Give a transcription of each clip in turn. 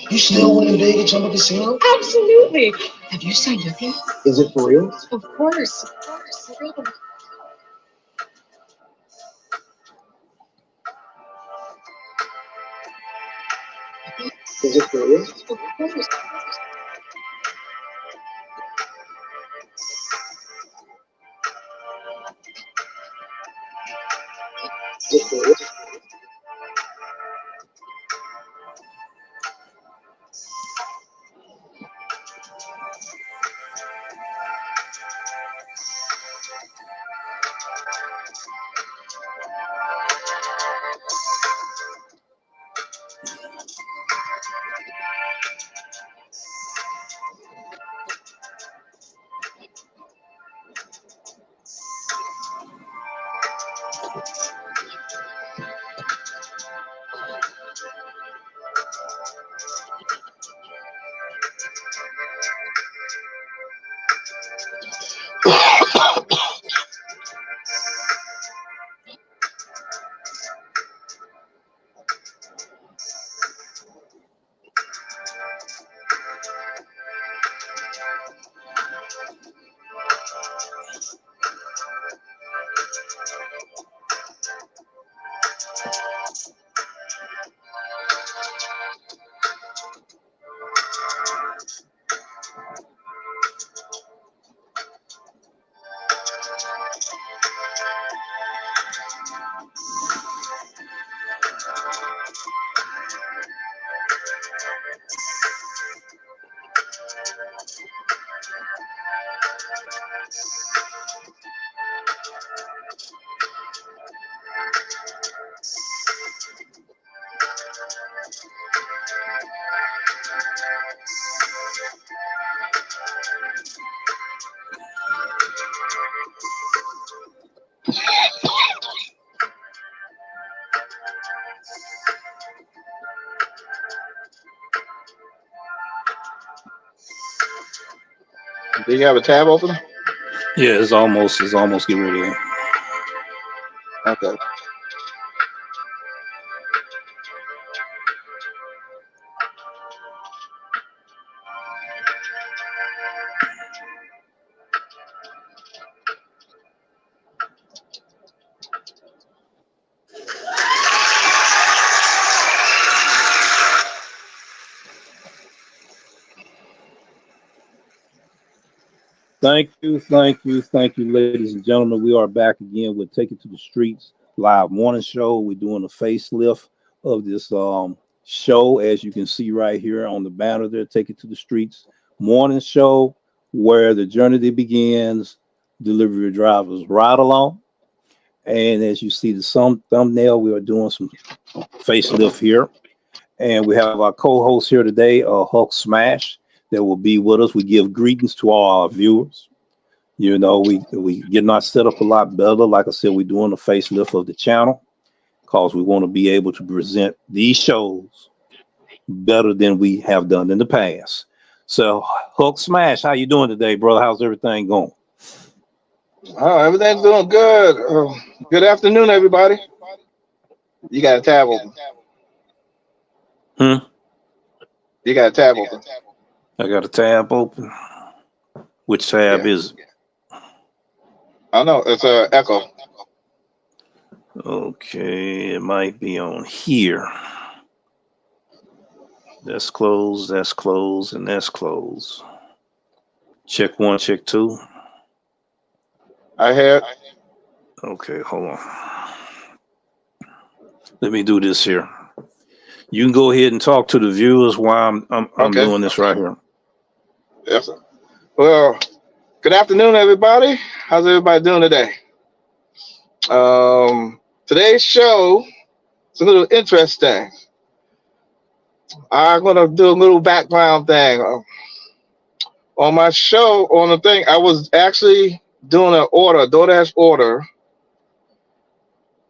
You still winning big at Chumba Casino? Absolutely. Have you signed up yet? Is it for real? Of course. Is it for real? Of course. Is it for real? Do you have a tab open? Yeah, it's almost getting ready. Okay. Thank you, ladies and gentlemen. We are back again with Take It to the Streets live morning show. We're doing a facelift of this show, as you can see right here on the banner there. Take It to the Streets morning show, where the journey begins. Delivery drivers ride along, and as you see the thumbnail, we are doing some facelift here, and we have our co-host here today, Hulk Smash, that will be with us. We give greetings to all our viewers. You know, we getting our setup a lot better. Like I said, we're doing a facelift of the channel because we want to be able to present these shows better than we have done in the past. So, Hulk Smash, how you doing today, brother? How's everything going? Oh, everything's doing good. Good afternoon, everybody. You got a tab open. Hmm? You got a tab open. I got a tab open. Which tab Yeah. is it? I know it's a echo. Okay, it might be on here. That's closed, and that's closed. Check one, check two. I had. Okay, hold on. Let me do this here. You can go ahead and talk to the viewers while I'm Okay. doing this right here. Yes, sir. Well, good afternoon, everybody. How's everybody doing today? Today's show is a little interesting. I'm gonna do a little background thing on my show. On the thing, I was actually doing an order, a Doordash order,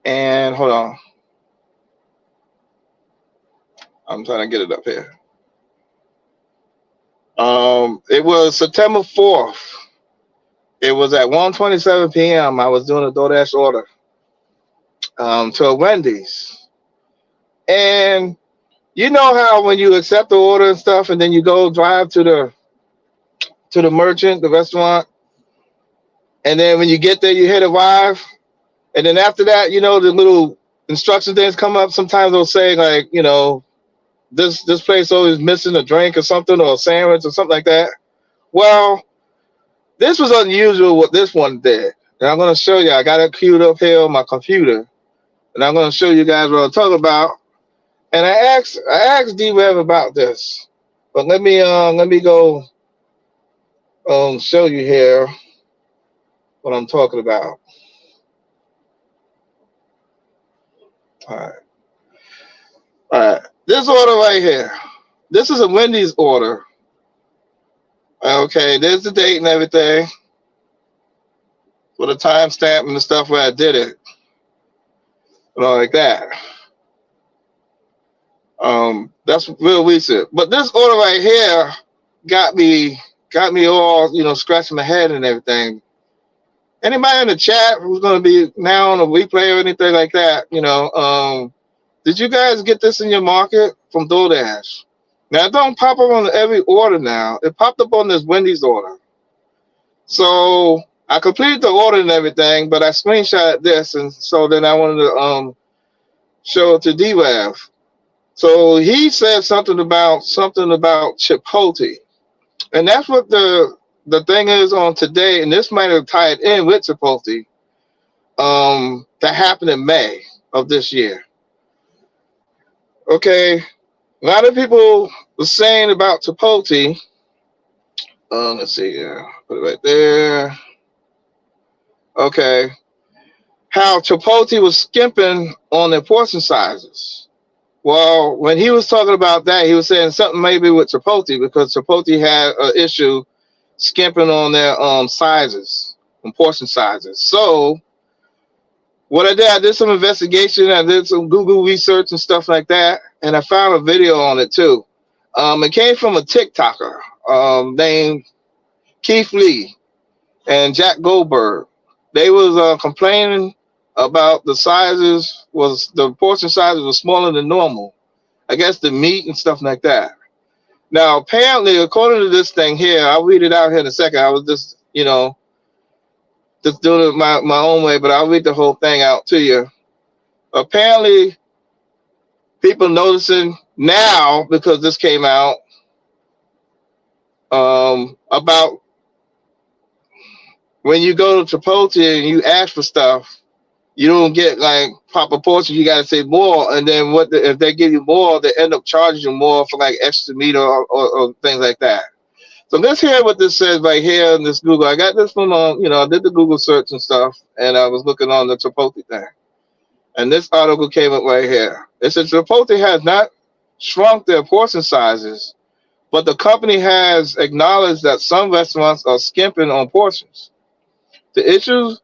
and hold on, I'm trying to get it up here. It was September 4th. It was at 1:27 p.m. I was doing a Doordash order to a Wendy's, and You know how when you accept the order and stuff, and then you go drive to the merchant, the restaurant, and then when you get there, you hit arrive, and then after that, you know, the little instruction things come up. Sometimes they'll say like, you know, this place always missing a drink or something or a sandwich or something like that. Well, this was unusual what this one did. And I'm gonna show you. I got it queued up here on my computer, and I'm gonna show you guys what I'm talking about. And I asked D-Web about this, but let me go show you here what I'm talking about. All right, all right. This order right here. This is a Wendy's order. Okay, there's the date and everything with a timestamp and the stuff where I did it, and all like that. That's real recent. But this order right here got me all, you know, scratching my head and everything. Anybody in the chat who's gonna be now on a replay or anything like that, you know, did you guys get this in your market from Doordash? Now it don't pop up on every order now. It popped up on this Wendy's order. So I completed the order and everything, but I screenshot this, and so then I wanted to show it to D-Web. So he said something about Chipotle, and that's what the thing is on today. And this might have tied in with Chipotle. That happened in May of this year. Okay, a lot of people were saying about Chipotle. Let's see, put it right there. Okay, how Chipotle was skimping on their portion sizes. Well, when he was talking about that, he was saying something maybe with Chipotle because Chipotle had an issue skimping on their sizes and portion sizes. So what I did some investigation. I did some Google research and stuff like that, and I found a video on it too. It came from a TikToker named Keith Lee and Jack Goldberg. They was complaining about the portion sizes was smaller than normal. I guess the meat and stuff like that. Now, apparently, according to this thing here, I'll read it out here in a second. I was just, you know, just doing it my own way, but I'll read the whole thing out to you. Apparently, people noticing now because this came out about when you go to Chipotle and you ask for stuff, you don't get like proper portions. You got to say more, and then if they give you more, they end up charging you more for like extra meat or things like that. So let's hear what this says right here in this Google. I got this from you know, I did the Google search and stuff, and I was looking on the Chipotle thing, and this article came up right here. It says Chipotle has not shrunk their portion sizes, but the company has acknowledged that some restaurants are skimping on portions. The issues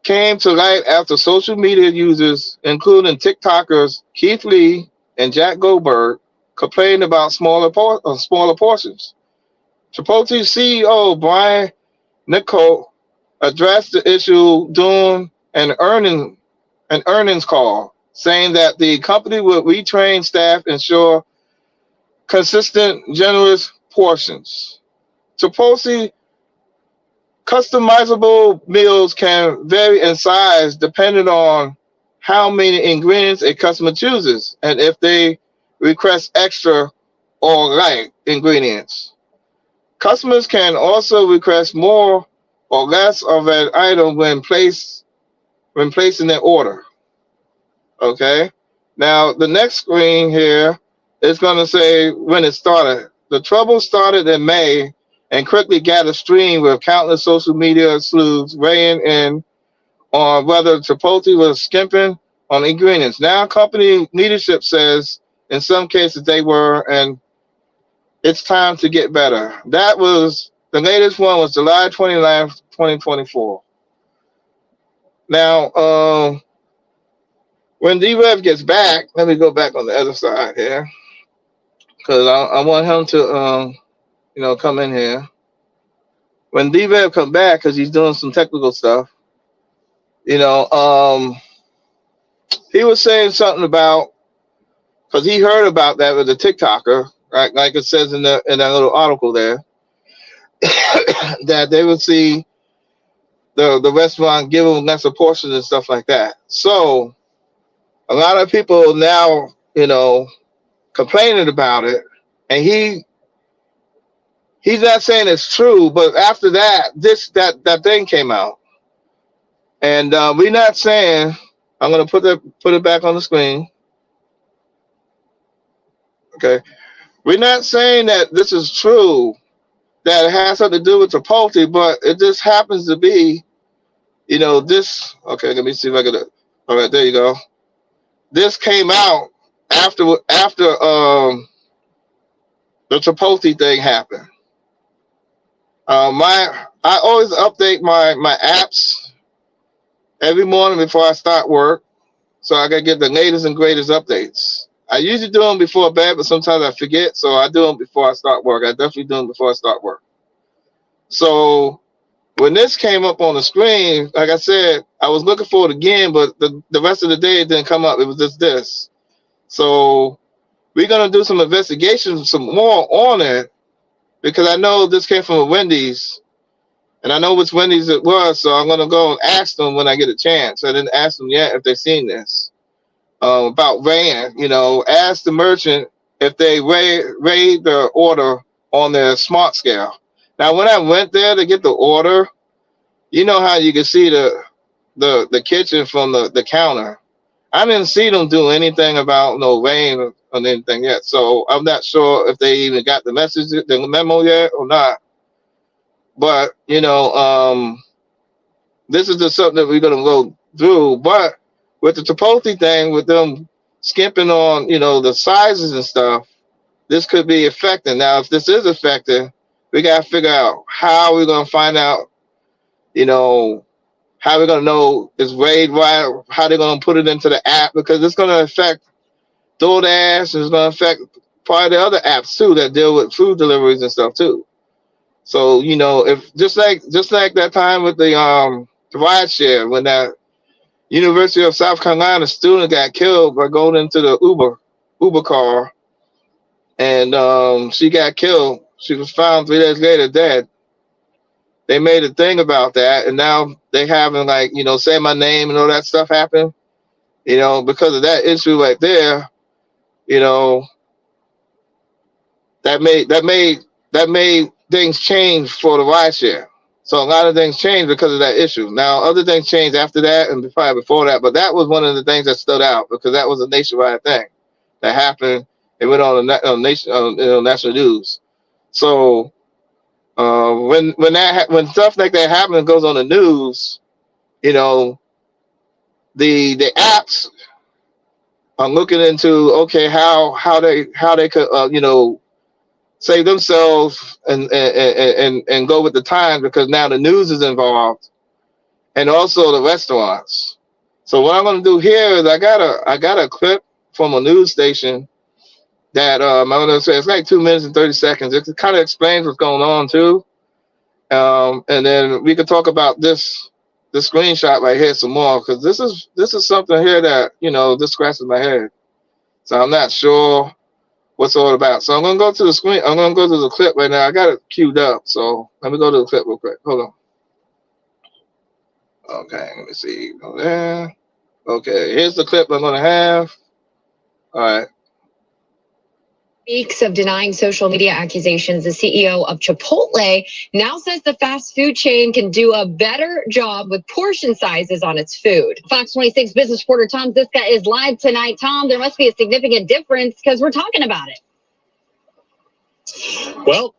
came to light after social media users, including TikTokers Keith Lee and Jack Goldberg, complained about smaller portions. Chipotle CEO Brian Nicole addressed the issue during an earnings call, saying that the company would retrain staff, ensure consistent, generous portions. Chipotle customizable meals can vary in size depending on how many ingredients a customer chooses and if they request extra or light ingredients. Customers can also request more or less of an item when placing their order. Okay. Now the next screen here is going to say when it started. The trouble started in May and quickly gathered steam with countless social media sleuths weighing in on whether Chipotle was skimping on ingredients. Now company leadership says in some cases they were, and it's time to get better. That was the latest one was July 29th, 2024. Now, when D-Rev gets back, let me go back on the other side here because I want him to, you know, come in here. When D-Rev come back, because he's doing some technical stuff, you know, he was saying something about because he heard about that with the TikToker, right? Like it says in that little article there, that they would see the restaurant give them lesser portions and stuff like that. So a lot of people now, complaining about it, and he's not saying it's true, but after that, that thing came out, and we're not saying. I'm gonna put it back on the screen. Okay, we're not saying that this is true, that it has something to do with Chipotle, but it just happens to be, this. Okay, let me see if I can. All right, there you go. This came out after the Chipotle thing happened. I always update my apps every morning before I start work, so I can get the latest and greatest updates. I usually do them before bed, but sometimes I forget, so I do them before I start work. I definitely do them before I start work. So when this came up on the screen, like I said, I was looking for it again, but the rest of the day it didn't come up. It was just this. So we're gonna do some investigations, some more on it, because I know this came from a Wendy's, and I know which Wendy's it was. So I'm gonna go and ask them when I get a chance. I didn't ask them yet if they've seen this about weighing. Ask the merchant if they weigh the order on their smart scale. Now, when I went there to get the order, you know how you can see the kitchen from the counter. I didn't see them do anything about no weighing or anything yet. So I'm not sure if they even got the message, the memo yet or not. But this is just something that we're gonna go through. But with the Chipotle thing, with them skimping on the sizes and stuff, this could be affecting. Now, if this is affecting, we gotta figure out how we're gonna find out. How we're gonna know it's weighed right, how they're gonna put it into the app, because it's gonna affect Doordash, and it's gonna affect probably the other apps too that deal with food deliveries and stuff too. So if just like that time with the ride share, when that University of South Carolina student got killed by going into the Uber car, and she got killed. She was found 3 days later dead. They made a thing about that, and now they having say my name and all that stuff happen. Because of that issue right there. That made things change for the rideshare. So a lot of things changed because of that issue. Now other things changed after that and probably before that, but that was one of the things that stood out because that was a nationwide thing that happened. It went on national news. So when stuff like that happens and goes on the news, the apps are looking into how they could save themselves and go with the times, because now the news is involved and also the restaurants. So what I'm going to do here is I got a clip from a news station that I'm going to say it's like 2 minutes and 30 seconds. It kind of explains what's going on too, and then we can talk about this screenshot right here some more, because this is something here that this scratches my head. So I'm not sure what's all about. So I'm gonna go to the screen. I'm gonna go to the clip right now. I got it queued up. So let me go to the clip real quick. Hold on. Okay, let me see. Go there. Okay, here's the clip I'm gonna have. All right. Weeks of denying social media accusations, the CEO of Chipotle now says the fast food chain can do a better job with portion sizes on its food. Fox 26 business reporter Tom Ziska is live tonight. Tom, there must be a significant difference because we're talking about it. Well,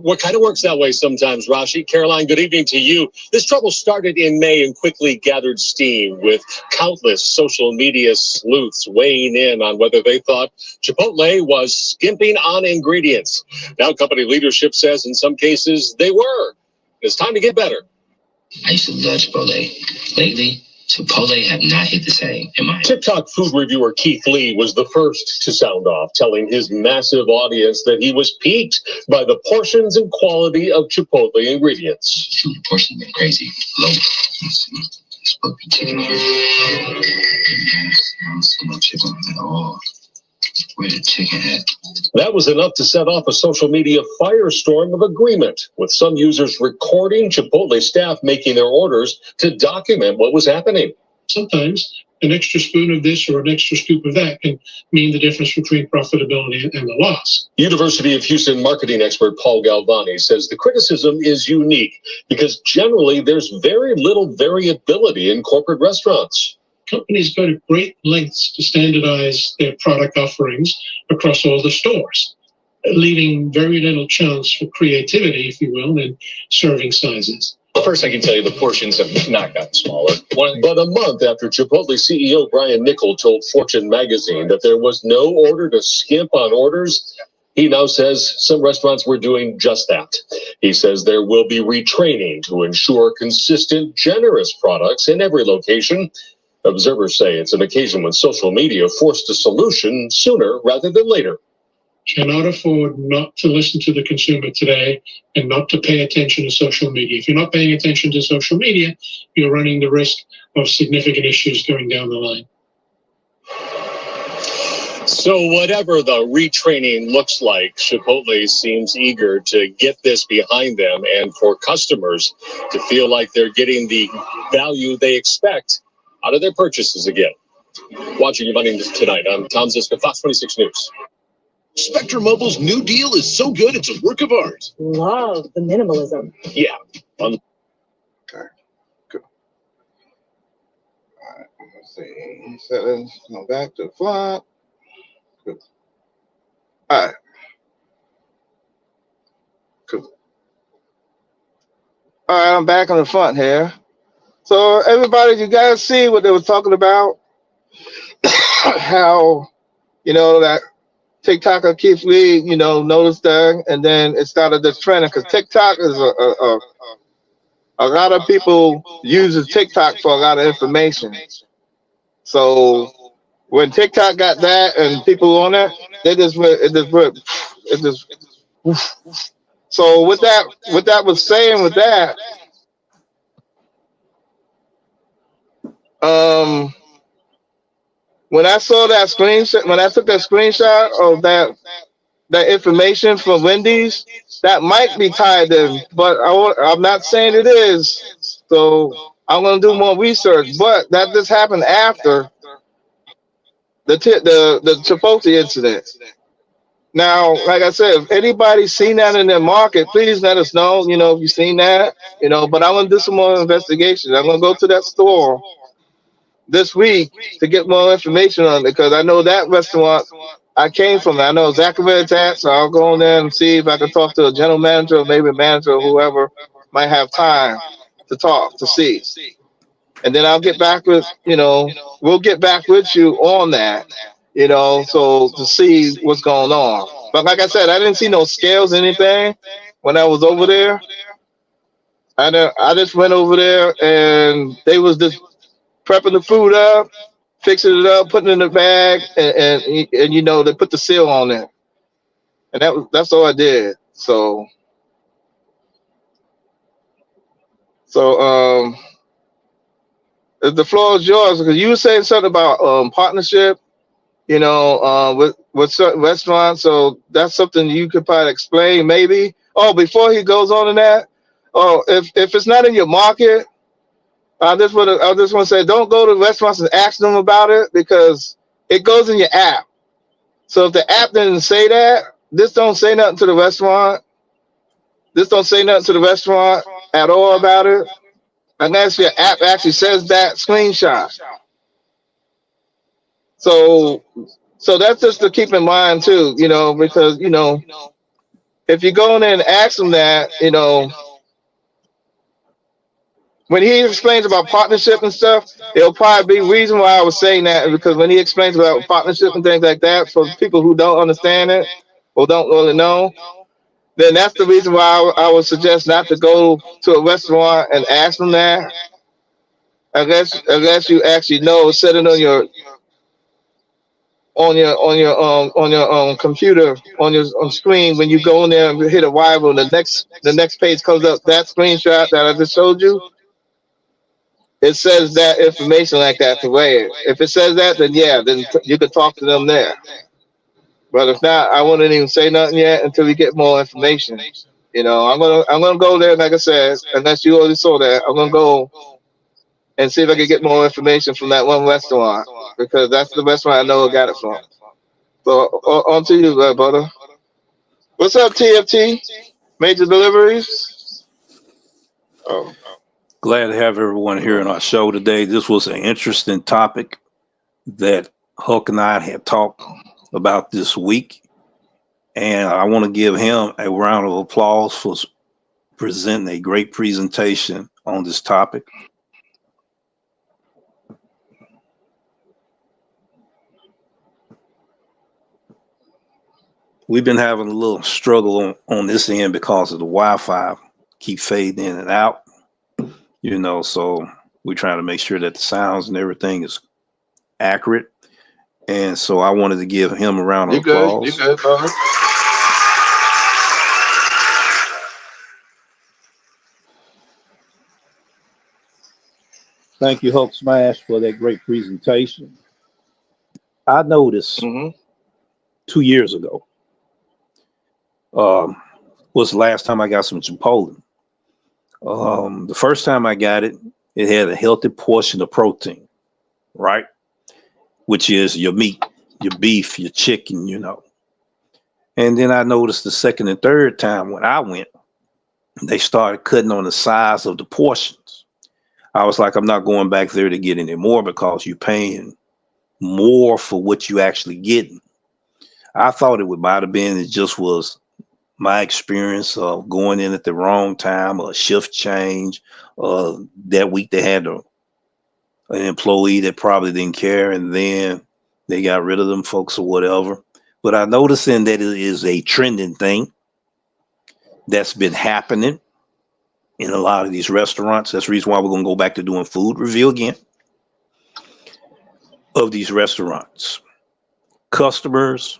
what kind of works that way sometimes, Rashi. Caroline, good evening to you. This trouble started in May and quickly gathered steam, with countless social media sleuths weighing in on whether they thought Chipotle was skimping on ingredients. Now company leadership says in some cases they were. It's time to get better. I used to love Chipotle. Lately, Chipotle have not hit the same. TikTok food reviewer Keith Lee was the first to sound off, telling his massive audience that he was piqued by the portions and quality of Chipotle ingredients. Shoot, the portions been crazy. Low. It's supposed to be chicken here. I don't see no chicken at all. Where the chicken at? That was enough to set off a social media firestorm of agreement, with some users recording Chipotle staff making their orders to document what was happening. Sometimes an extra spoon of this or an extra scoop of that can mean the difference between profitability and the loss. University of Houston marketing expert Paul Galvani says the criticism is unique because generally there's very little variability in corporate restaurants. Companies go to great lengths to standardize their product offerings across all the stores, leaving very little chance for creativity, if you will, in serving sizes. First, I can tell you the portions have not gotten smaller. But a month after Chipotle CEO Brian Niccol told Fortune magazine that there was no order to skimp on orders, he now says some restaurants were doing just that. He says there will be retraining to ensure consistent, generous products in every location. Observers say it's an occasion when social media forced a solution sooner rather than later. Cannot afford not to listen to the consumer today and not to pay attention to social media. If you're not paying attention to social media, you're running the risk of significant issues going down the line. So whatever the retraining looks like, Chipotle seems eager to get this behind them and for customers to feel like they're getting the value they expect out of their purchases again. Watching your money tonight, I'm Tom Ziska, Fox 26 News. Spectrum Mobile's new deal is so good, it's a work of art. Love the minimalism. Yeah. Okay, good. All right, let's see. Settings, go back to the front. Good. All right. Cool. All right, I'm back on the front here. So everybody, you guys see what they were talking about? How, that TikTok keeps noticed that, and then it started this trend because TikTok is a lot of people uses TikTok for a lot of information. So when TikTok got that and people on it, it just. So what that was saying with that, when I saw that screenshot, when I took that screenshot of that information from Wendy's, that might be tied in, but I'm not saying it is. So I'm gonna do more research. But that just happened after the Chipotle incident. Now, like I said, if anybody's seen that in their market, please let us know. If you've seen that. But I'm gonna do some more investigation. I'm gonna go to that store this week to get more information on it because I know that restaurant. I came from it. I know exactly where it's at, so I'll go in there and see if I can talk to a general manager or maybe a manager or whoever might have time to talk to see. And then I'll get back with, we'll get back with you on that, so to see what's going on. But like I said, I didn't see no scales, anything when I was over there. I just went over there and they was just prepping the food up, fixing it up, putting it in the bag, and they put the seal on it, and that's all I did. So the floor is yours because you were saying something about partnership, with certain restaurants. So that's something you could probably explain, maybe. Oh, before he goes on to that, if it's not in your market. I just want to say, don't go to restaurants and ask them about it because it goes in your app. So if the app didn't say that, this don't say nothing to the restaurant. This don't say nothing to the restaurant at all about it, unless your app actually says that screenshot. So that's just to keep in mind too, because if you go in there and ask them that, when he explains about partnership and stuff, it'll probably be reason why I was saying that, because when he explains about partnership and things like that, for people who don't understand it or don't really know, then that's the reason why I would suggest not to go to a restaurant and ask them that, unless you actually know, set it on your computer, on screen. When you go in there and hit arrival, the next page comes up, that screenshot that I just showed you. It says that information like that to weigh it. If it says that, then yeah, then you can talk to them there. But if not, I wouldn't even say nothing yet until we get more information. You know, I'm gonna go there, like I said, unless you already saw that. I'm gonna go and see if I can get more information from that one restaurant because that's the restaurant I know I got it from. So on to you, brother. What's up, TFT? Major deliveries. Oh, Glad to have everyone here on our show today. This was an interesting topic that Huck and I had talked about this week. And I want to give him a round of applause for presenting a great presentation on this topic. We've been having a little struggle on this end because of the Wi-Fi keep fading in and out, you know, so we're trying to make sure that the sounds and everything is accurate. And so I wanted to give him a round of applause. You good, brother. Thank you, Hulk Smash, for that great presentation. I noticed 2 years ago was the last time I got some Chipotle. The first time I got it, it had a healthy portion of protein, right? Which is your meat, your beef, your chicken, you know. And then I noticed the second and third time when I went, they started cutting on the size of the portions. I was like, I'm not going back there to get any more because you're paying more for what you actually getting. I thought it might have been, it just was my experience of going in at the wrong time, or a shift change. That week they had an employee that probably didn't care, and then they got rid of them folks or whatever. But I noticing that it is a trending thing that's been happening in a lot of these restaurants. That's the reason why we're going to go back to doing food review again of these restaurants. Customers,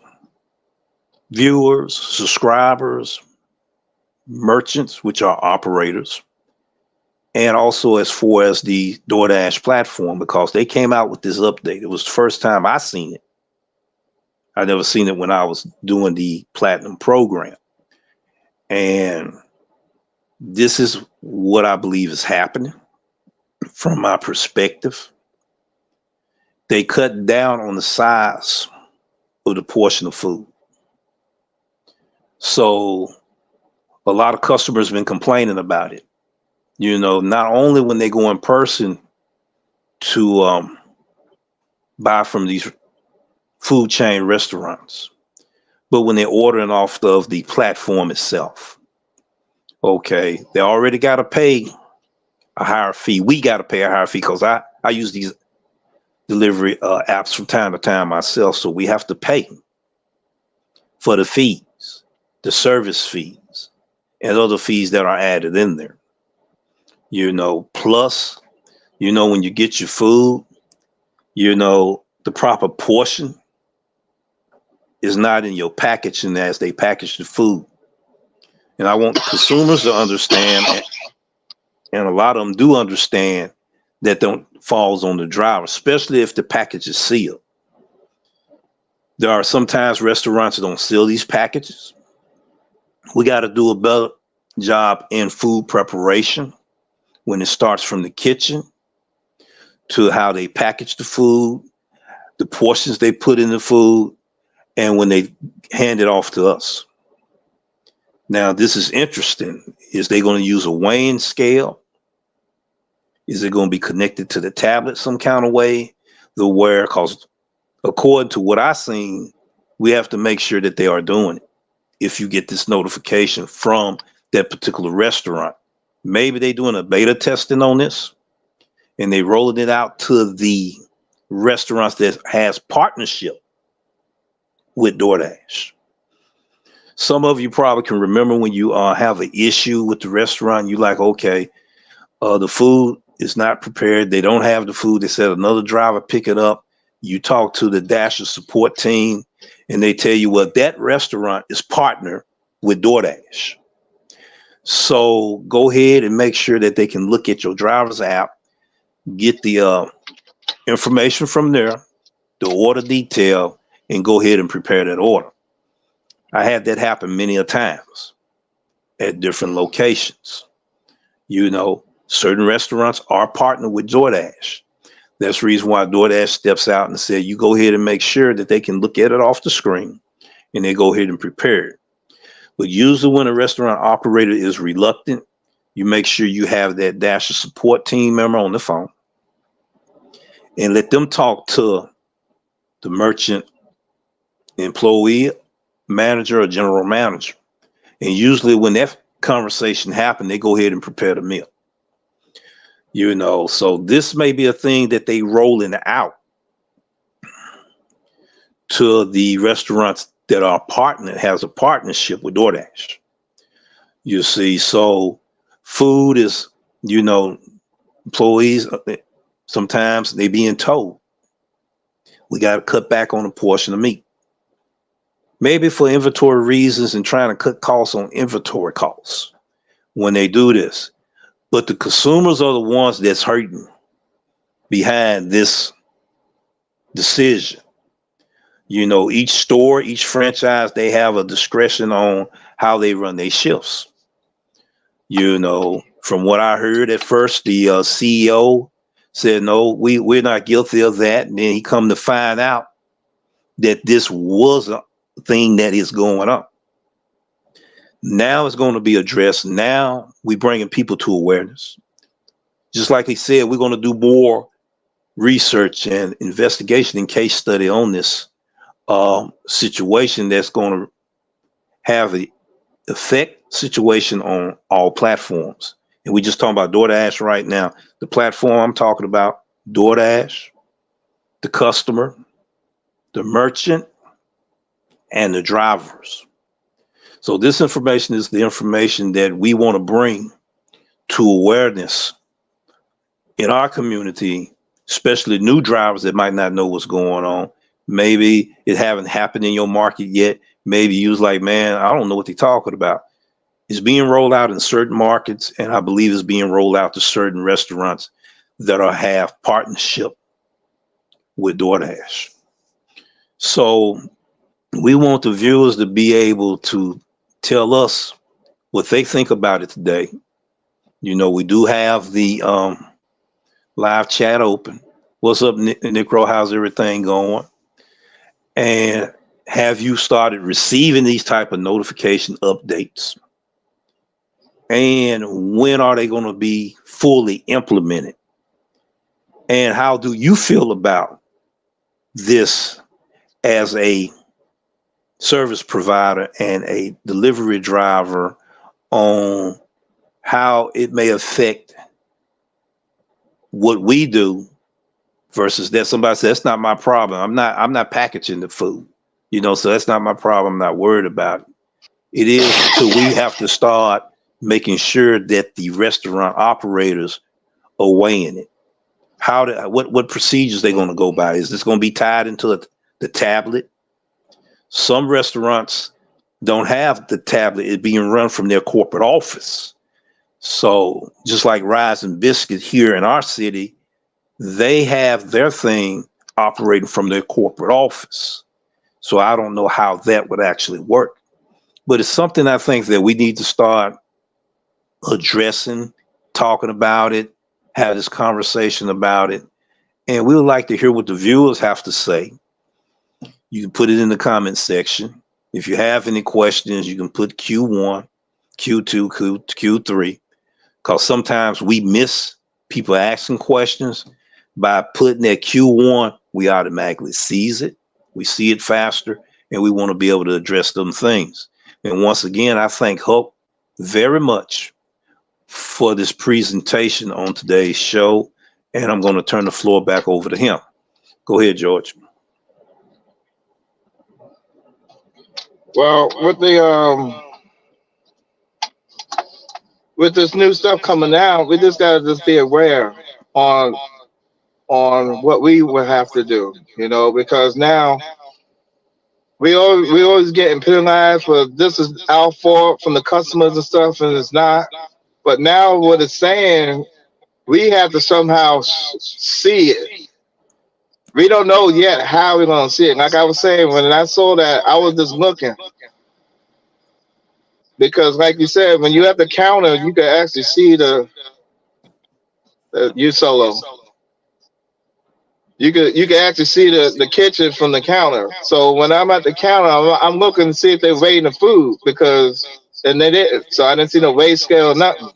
viewers, subscribers, merchants, which are operators, and also as far as the Doordash platform, because they came out with this update. It was the first time I seen it. I never seen it when I was doing the Platinum program. And this is what I believe is happening from my perspective. They cut down on the size of the portion of food. So a lot of customers have been complaining about it. You know, not only when they go in person to buy from these food chain restaurants, but when they're ordering off of the platform itself. Okay, they already got to pay a higher fee. We got to pay a higher fee because I use these delivery apps from time to time myself. So we have to pay for the fees, the service fees, and other fees that are added in there. You know, plus, you know, when you get your food, you know, the proper portion is not in your packaging as they package the food. And I want consumers to understand, and a lot of them do understand, that don't falls on the driver, especially if the package is sealed. There are sometimes restaurants that don't seal these packages. We got to do a better job in food preparation when it starts from the kitchen to how they package the food, the portions they put in the food, and when they hand it off to us. Now, this is interesting. Is they going to use a weighing scale? Is it going to be connected to the tablet some kind of way? Because according to what I've seen, we have to make sure that they are doing it. If you get this notification from that particular restaurant, maybe they're doing a beta testing on this and they rolling it out to the restaurants that has partnership with DoorDash. Some of you probably can remember when you have an issue with the restaurant, you like, okay, the food is not prepared. They don't have the food. They said another driver pick it up. You talk to the Dasher support team and they tell you, well, that restaurant is partnered with DoorDash. So go ahead and make sure that they can look at your driver's app, get the information from there, the order detail, and go ahead and prepare that order. I had that happen many a times at different locations. You know, certain restaurants are partnered with DoorDash. That's the reason why DoorDash steps out and said, you go ahead and make sure that they can look at it off the screen and they go ahead and prepare it. But usually when a restaurant operator is reluctant, you make sure you have that Dasher support team member on the phone and let them talk to the merchant, employee, manager, or general manager. And usually when that conversation happens, they go ahead and prepare the meal. You know, so this may be a thing that they rolling out to the restaurants that are has a partnership with DoorDash. You see, so food is, you know, employees, sometimes they being told, we got to cut back on a portion of meat. Maybe for inventory reasons and trying to cut costs on inventory costs when they do this. But the consumers are the ones that's hurting behind this decision. You know, each store, each franchise, they have a discretion on how they run their shifts. You know, from what I heard at first, the CEO said, no, we're not guilty of that. And then he come to find out that this was a thing that is going on. Now it's going to be addressed. Now we're bringing people to awareness. Just like he said, we're going to do more research and investigation and case study on this situation that's going to have the effect situation on all platforms. And we just talking about DoorDash right now. The platform I'm talking about, DoorDash, the customer, the merchant, and the drivers. So this information is the information that we want to bring to awareness in our community, especially new drivers that might not know what's going on. Maybe it haven't happened in your market yet. Maybe you was like, man, I don't know what they're talking about. It's being rolled out in certain markets, and I believe it's being rolled out to certain restaurants that have partnership with DoorDash. So we want the viewers to be able to tell us what they think about it today. You know, we do have the live chat open. What's up, Necro? How's everything going? And have you started receiving these type of notification updates? And when are they going to be fully implemented? And how do you feel about this as a service provider and a delivery driver on how it may affect what we do versus that somebody says, that's not my problem. I'm not packaging the food, you know, so that's not my problem. I'm not worried about it. It is until we have to start making sure that the restaurant operators are weighing it. What procedures they're going to go by? Is this going to be tied into the tablet? Some restaurants don't have the tablet. It's being run from their corporate office. So just like Rise and Biscuit here in our city, they have their thing operating from their corporate office. So I don't know how that would actually work. But it's something I think that we need to start addressing, talking about it, have this conversation about it. And we would like to hear what the viewers have to say. You can put it in the comment section. If you have any questions, you can put Q1, Q2, Q3, because sometimes we miss people asking questions. By putting that Q1, we automatically sees it. We see it faster, and we want to be able to address them things. And once again, I thank Hope very much for this presentation on today's show. And I'm going to turn the floor back over to him. Go ahead, George. Well, with this new stuff coming out, we just gotta just be aware on what we will have to do, you know, because now we always getting penalized for this is our fault from the customers and stuff, and it's not. But now what it's saying, we have to somehow see it. We don't know yet how we're gonna see it. Like I was saying, when I saw that, I was just looking. because, like you said, when you at the counter, you can actually see the you solo. You can actually see the kitchen from the counter. So when I'm at the counter, I'm looking to see if they're weighing the food and they didn't. So I didn't see no weigh scale, nothing.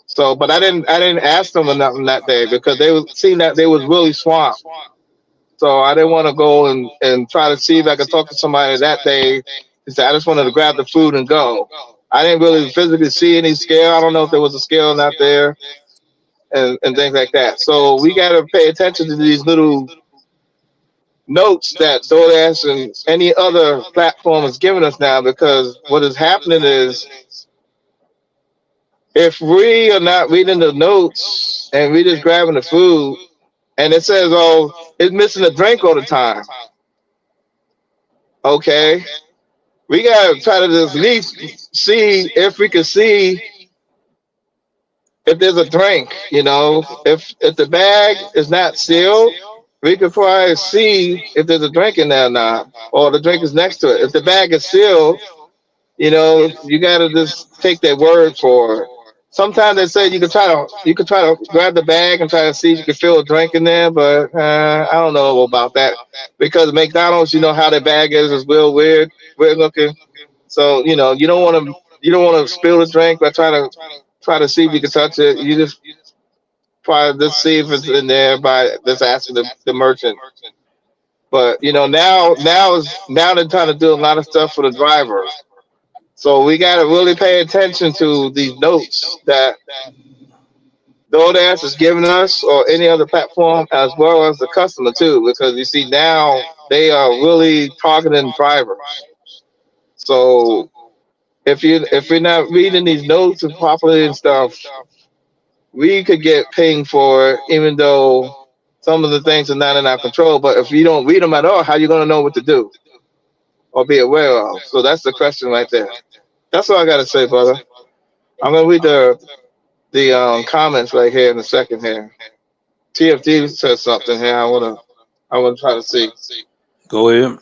So, but I didn't ask them or nothing that day because they was seeing that they was really swamped. So I didn't want to go and try to see if I could talk to somebody that day. And say I just wanted to grab the food and go. I didn't really physically see any scale. I don't know if there was a scale not there and things like that. So we got to pay attention to these little notes that DoorDash and any other platform is giving us now, because what is happening is if we are not reading the notes and we just grabbing the food and it says, oh, it's missing a drink all the time. Okay. We got to try to at least see if we can see if there's a drink, if the bag is not sealed, we could probably see if there's a drink in there or not, or the drink is next to it. If the bag is sealed, you gotta just take their word for it. Sometimes they say you can try to grab the bag and try to see if you can feel a drink in there, but I don't know about that because McDonald's, how their bag is real weird looking. So you don't want to spill the drink by try to see if you can touch it. You just try to just see if it's in there by just asking the merchant. But now they're trying to do a lot of stuff for the drivers. So we got to really pay attention to these notes that DoorDash is giving us or any other platform, as well as the customer too, because you see now they are really targeting drivers. So if we're not reading these notes properly and stuff, we could get pinged for it, even though some of the things are not in our control. But if you don't read them at all, how you gonna know what to do or be aware of? So that's the question right there. That's all I gotta say, brother. I'm gonna read the comments right here in a second here. TFT says something here. I wanna try to see. Go ahead.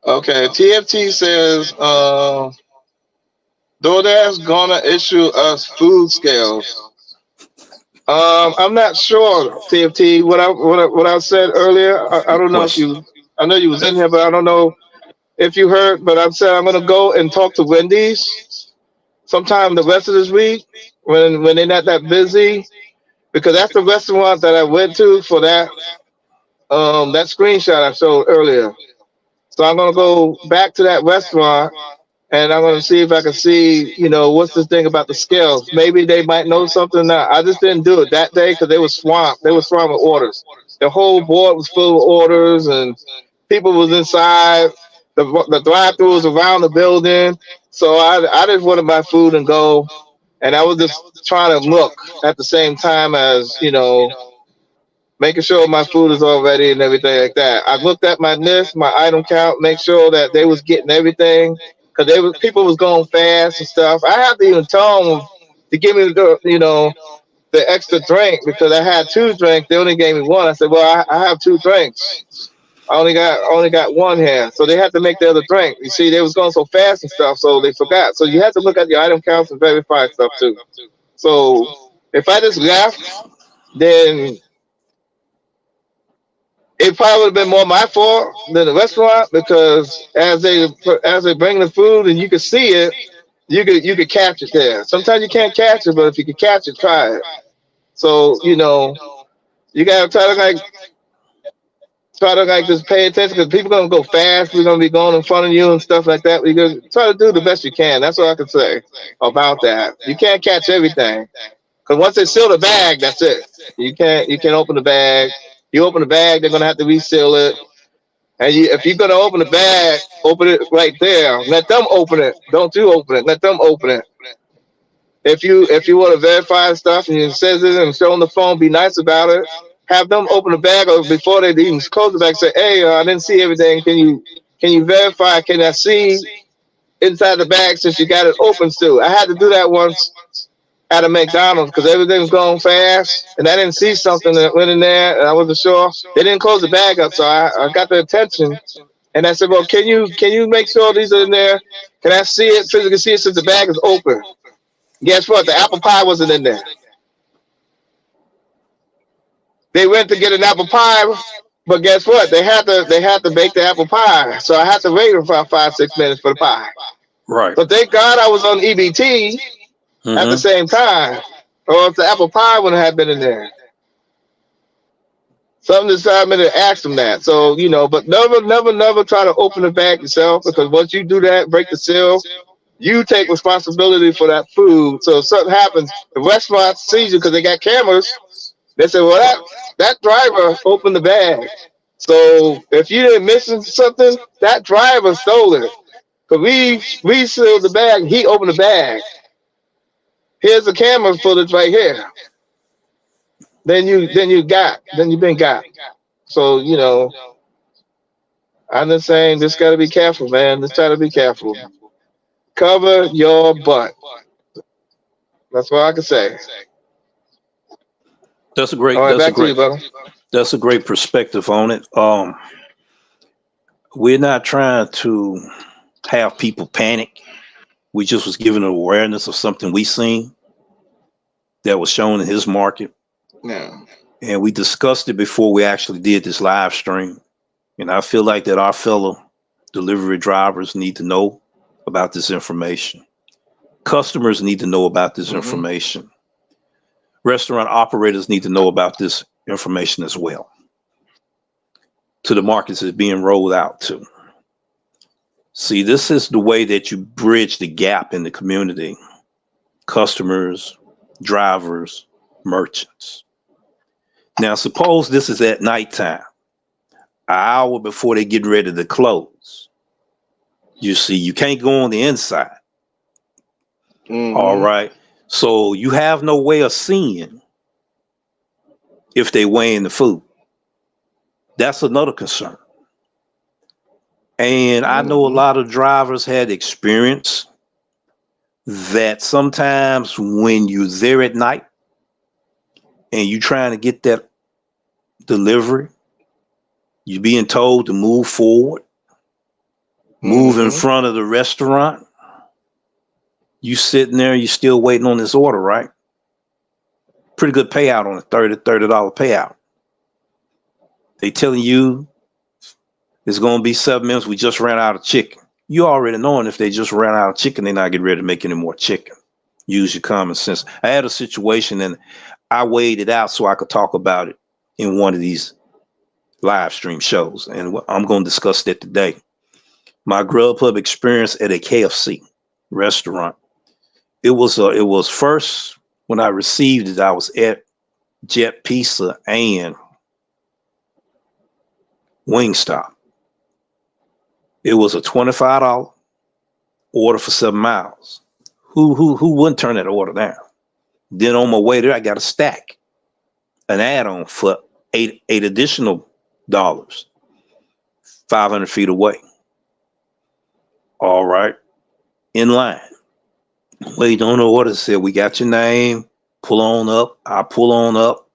Okay, TFT says DoorDash gonna issue us food scales. I'm not sure, TFT. What I said earlier. I Good don't know if question. you. I know you was in here, but I don't know if you heard. But I said I'm gonna go and talk to Wendy's sometime the rest of this week when they're not that busy, because that's the restaurant that I went to for that screenshot I showed earlier. So I'm gonna go back to that restaurant and I'm gonna see if I can see, what's this thing about the scales. Maybe they might know something. Now, I just didn't do it that day because they were swamped. They were swamped with orders. The whole board was full of orders, and people was inside. The drive-through was around the building. So I just wanted my food and go, and I was just trying to look at the same time as making sure my food is all ready and everything like that. I looked at my list, my item count, make sure that they was getting everything, because people was going fast and stuff. I had to even tell them to give me the extra drink, because I had two drinks. They only gave me one. I said, well, I have two drinks. I only got one here, so they had to make the other drink. You see, they was going so fast and stuff, so they forgot. So you have to look at your item counts and verify stuff too. So if I just left, then it probably would have been more my fault than the restaurant, because as they bring the food and you can see it, you could catch it there. Sometimes you can't catch it, but if you can catch it, try it. So you gotta try to just pay attention, because people gonna go fast. We're gonna be going in front of you and stuff like that. We gonna try to do the best you can. That's all I can say about that. You can't catch everything, because once they seal the bag, that's it. You can't open the bag. You open the bag, they're gonna have to reseal it. And if you're gonna open the bag, open it right there. Let them open it. Don't you open it. Let them open it. If you want to verify stuff and it says it and show on the phone, be nice about it. Have them open the bag, or before they even close the bag, say, "Hey, I didn't see everything. Can you verify? Can I see inside the bag since you got it open still?" I had to do that once at a McDonald's because everything was going fast, and I didn't see something that went in there, and I wasn't sure. They didn't close the bag up, so I got the attention. And I said, well, can you make sure these are in there? Can I see it, physically see it since the bag is open? Guess what? The apple pie wasn't in there. They went to get an apple pie, but guess what? They had to bake the apple pie. So I had to wait about 5-6 minutes for the pie. Right. So thank God I was on EBT at the same time. Or if the apple pie wouldn't have been in there. Something decided me to ask them that. So, you know, but never try to open the bag yourself, because once you do that, break the seal, you take responsibility for that food. So if something happens, the restaurant sees you because they got cameras. They say, well, that driver opened the bag. So if you didn't miss something, that driver stole it. Because we sealed the bag, he opened the bag. Here's the camera footage right here. Then you've been got. So, you know, I'm just saying, just got to be careful, man. Just try to be careful. Cover your butt. That's what I can say. That's a great. All right, That's a back to great. you, brother. That's a great perspective on it. We're not trying to have people panic. We just was giving an awareness of something we seen that was shown in his market, Yeah. and we discussed it before we actually did this live stream. And I feel like that our fellow delivery drivers need to know about this information. Customers need to know about this information. Restaurant operators need to know about this information as well, to the markets it's being rolled out to. See, this is the way that you bridge the gap in the community. Customers, drivers, merchants. Now, suppose this is at nighttime, an hour before they get ready to close. You see, you can't go on the inside. All right. So you have no way of seeing if they weighing the food. That's another concern. And I know a lot of drivers had experience that sometimes when you're there at night and you're trying to get that delivery, you're being told to move forward, move in front of the restaurant. You sitting there, you still waiting on this order, right? Pretty good payout on it, $30 payout. They telling you it's going to be 7 minutes. We just ran out of chicken. You already knowing if they just ran out of chicken, they're not getting ready to make any more chicken. Use your common sense. I had a situation and I weighed it out so I could talk about it in one of these live stream shows. And I'm going to discuss that today. My Grubhub experience at a KFC restaurant. It was first when I received it, I was at Jet Pizza and Wingstop. It was a $25 order for 7 miles. Who wouldn't turn that order down? Then on my way there, I got a stack, an add-on for eight additional dollars, 500 feet away. All right, in line. Wait on the order, said, we got your name, pull on up. I pull on up,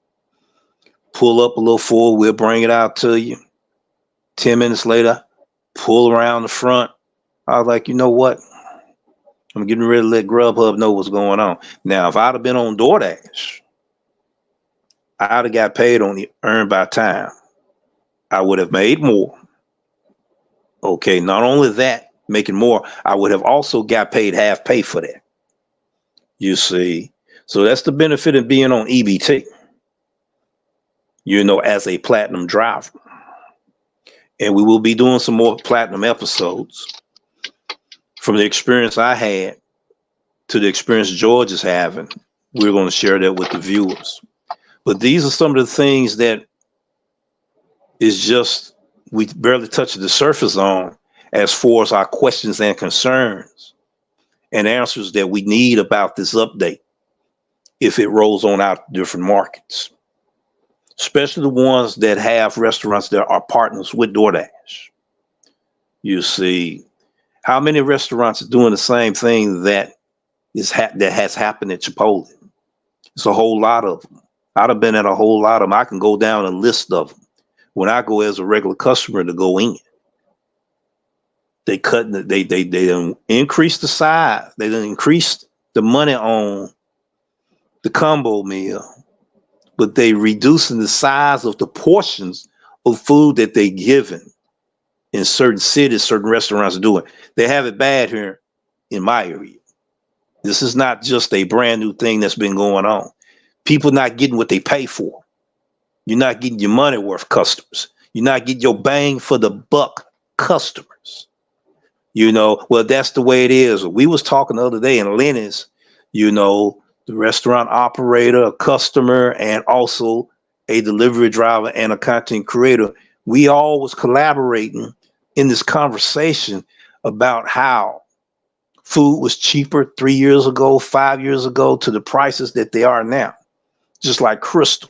pull up a little forward, we'll bring it out to you. 10 minutes later, pull around the front. I was like, you know what? I'm getting ready to let Grubhub know what's going on. Now, if I'd have been on Doordash, I'd have got paid on the earned by time. I would have made more. Okay, not only that, making more, I would have also got paid half pay for that. You see, so that's the benefit of being on EBT, you know, as a platinum driver. And we will be doing some more platinum episodes. From the experience I had to the experience George is having, we're going to share that with the viewers. But these are some of the things that is just, we barely touched the surface on as far as our questions and concerns and answers that we need about this update if it rolls on out to different markets, especially the ones that have restaurants that are partners with DoorDash. You see, how many restaurants are doing the same thing that has happened at Chipotle? It's a whole lot of them. I'd have been at a whole lot of them. I can go down a list of them when I go as a regular customer to go in. They cut. They didn't increase the size. They didn't increase the money on the combo meal, but they reducing the size of the portions of food that they given in certain cities. Certain restaurants are doing. They have it bad here in my area. This is not just a brand new thing that's been going on. People not getting what they pay for. You're not getting your money worth, customers. You're not getting your bang for the buck, customers. You know, well, that's the way it is. We was talking the other day in Lenny's, you know, the restaurant operator, a customer, and also a delivery driver and a content creator. We all was collaborating in this conversation about how food was cheaper 3 years ago, 5 years ago, to the prices that they are now, just like Crystal,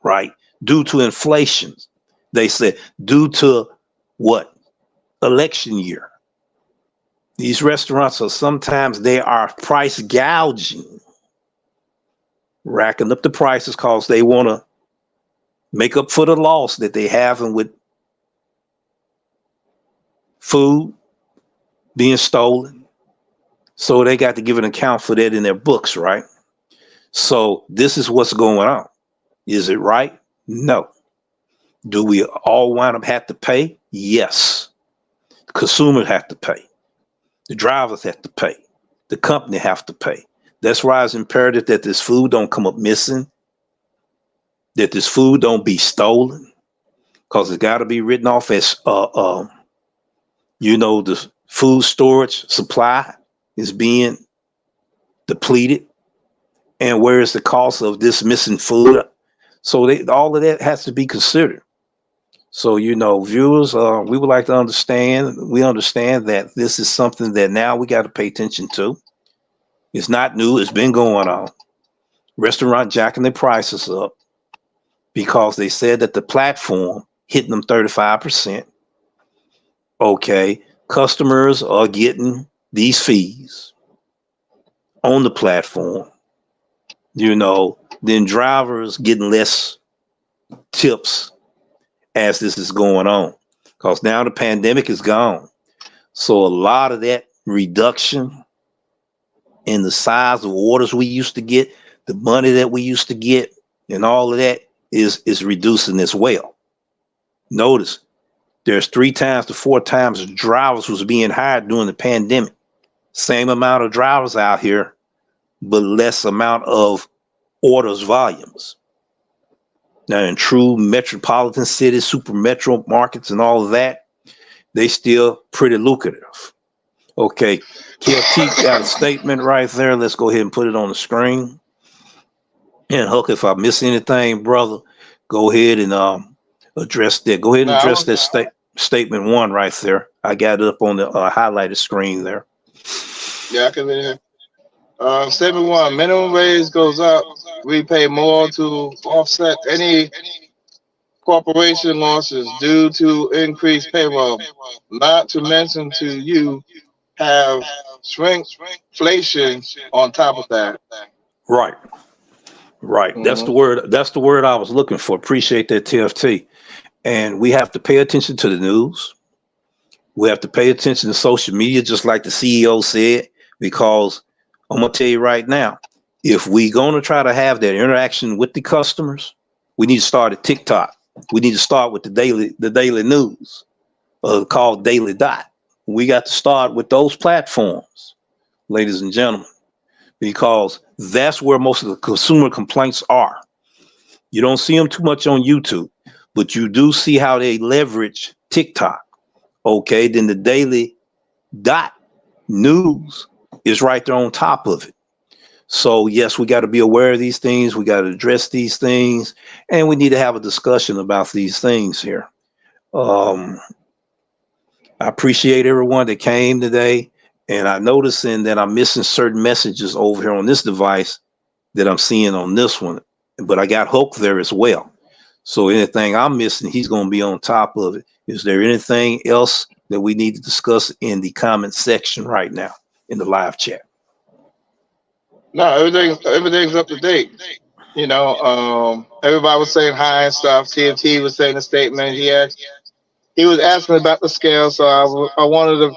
right? Due to inflation, they said, due to what? Election year. These restaurants are sometimes they are price gouging, racking up the prices because they want to make up for the loss that they have with food being stolen. So they got to give an account for that in their books, right? So this is what's going on. Is it right? No. Do we all wind up have to pay? Yes. The consumers have to pay. The drivers have to pay. The company have to pay. That's why it's imperative that this food don't come up missing, that this food don't be stolen, because it's got to be written off as, you know, the food storage supply is being depleted. And where is the cost of this missing food? So all of that has to be considered. So, you know, viewers, we would like to understand, we understand that this is something that now we got to pay attention to. It's not new, it's been going on. Restaurant jacking their prices up because they said that the platform hitting them 35%. Okay, customers are getting these fees on the platform, you know, then drivers getting less tips as this is going on, because now the pandemic is gone. So a lot of that reduction in the size of orders we used to get, the money that we used to get, and all of that is reducing as well. Notice there's 3 times to 4 times drivers was being hired during the pandemic. Same amount of drivers out here, but less amount of orders volumes. Now in true metropolitan cities, super metro markets and all of that, they still pretty lucrative. Okay, KFT got a statement right there. Let's go ahead and put it on the screen. And Hook, if I miss anything, brother, go ahead and address that. Go ahead and address that statement 1 right there. I got it up on the highlighted screen there. Yeah, I can read it. Statement 1, minimum wage goes up. We pay more to offset any corporation losses due to increased payroll. Not to mention to you have shrinkflation on top of that. Right. Mm-hmm. That's the word I was looking for. Appreciate that, TFT. And we have to pay attention to the news. We have to pay attention to social media, just like the CEO said, because I'm gonna tell you right now, if we're gonna try to have that interaction with the customers, we need to start at TikTok. We need to start with the daily news, called Daily Dot. We got to start with those platforms, ladies and gentlemen, because that's where most of the consumer complaints are. You don't see them too much on YouTube, but you do see how they leverage TikTok. Okay, then the Daily Dot news is right there on top of it. So yes, we got to be aware of these things. We got to address these things, and we need to have a discussion about these things here. I appreciate everyone that came today, and I'm noticing that I'm missing certain messages over here on this device that I'm seeing on this one, but I got Hulk there as well. So anything I'm missing, he's going to be on top of it. Is there anything else that we need to discuss in the comment section right now in the live chat? No, everything's up to date. You know, everybody was saying hi and stuff. TFT was saying a statement. He he was asking about the scale, so I wanted to,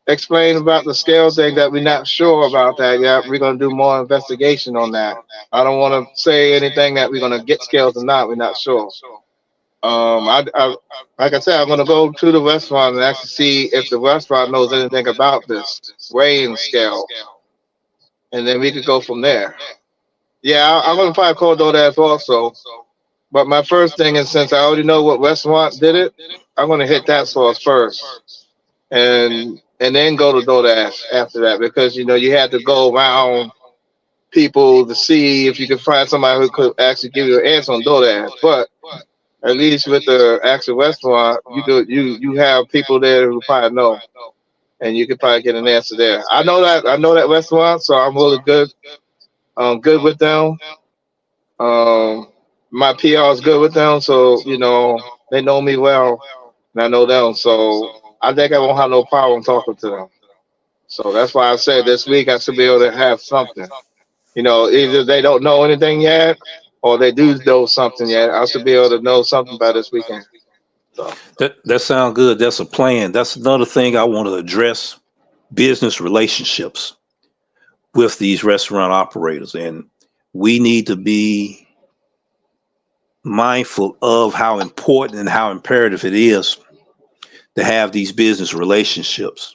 explain about the scale thing that we're not sure about that yet. We're gonna do more investigation on that. I don't want to say anything that we're gonna get scales or not. We're not sure. I like I said, I'm gonna go to the restaurant and actually see if the restaurant knows anything about this weighing scale, and then we could go from there. Yeah, I'm gonna probably call DoorDash also. But my first thing is, since I already know what restaurant did it, I'm gonna hit that source first, and then go to DoorDash after that, because you had to go around people to see if you could find somebody who could actually give you an answer on DoorDash. But at least with the actual restaurant, you have people there who probably know, and you could probably get an answer there. I know that restaurant, so I'm really good with them. My PR is good with them, so they know me well, and I know them, so I think I won't have no problem talking to them. So that's why I said this week I should be able to have something. Either they don't know anything yet, or they do know something yet. I should be able to know something by this weekend. So That sounds good. That's a plan. That's another thing I want to address: business relationships with these restaurant operators, and we need to be mindful of how important and how imperative it is to have these business relationships.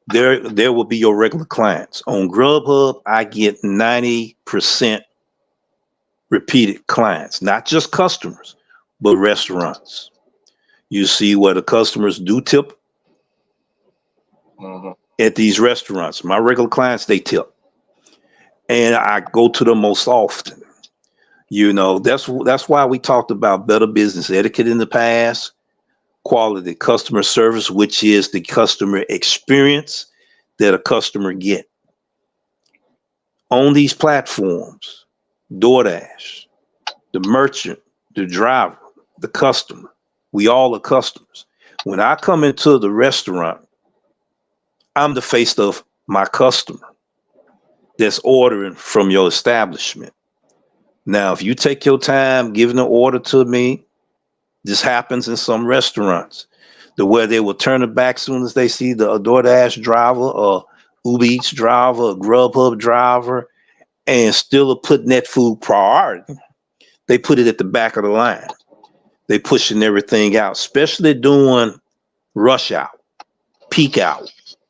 There will be your regular clients. On Grubhub, I get 90% repeated clients, not just customers, but restaurants. You see where the customers do tip mhm. at these restaurants. My regular clients, they tip. And I go to them most often. That's why we talked about better business etiquette in the past, quality customer service, which is the customer experience that a customer get on these platforms. DoorDash, the merchant, the driver, the customer. We all are customers. When I come into the restaurant, I'm the face of my customer that's ordering from your establishment. Now, if you take your time giving an order to me, this happens in some restaurants, the where they will turn it back as soon as they see the DoorDash driver or Uber Eats driver or Grubhub driver, and still are putting that food priority. They put it at the back of the line. They pushing everything out, especially during rush hour, peak hour.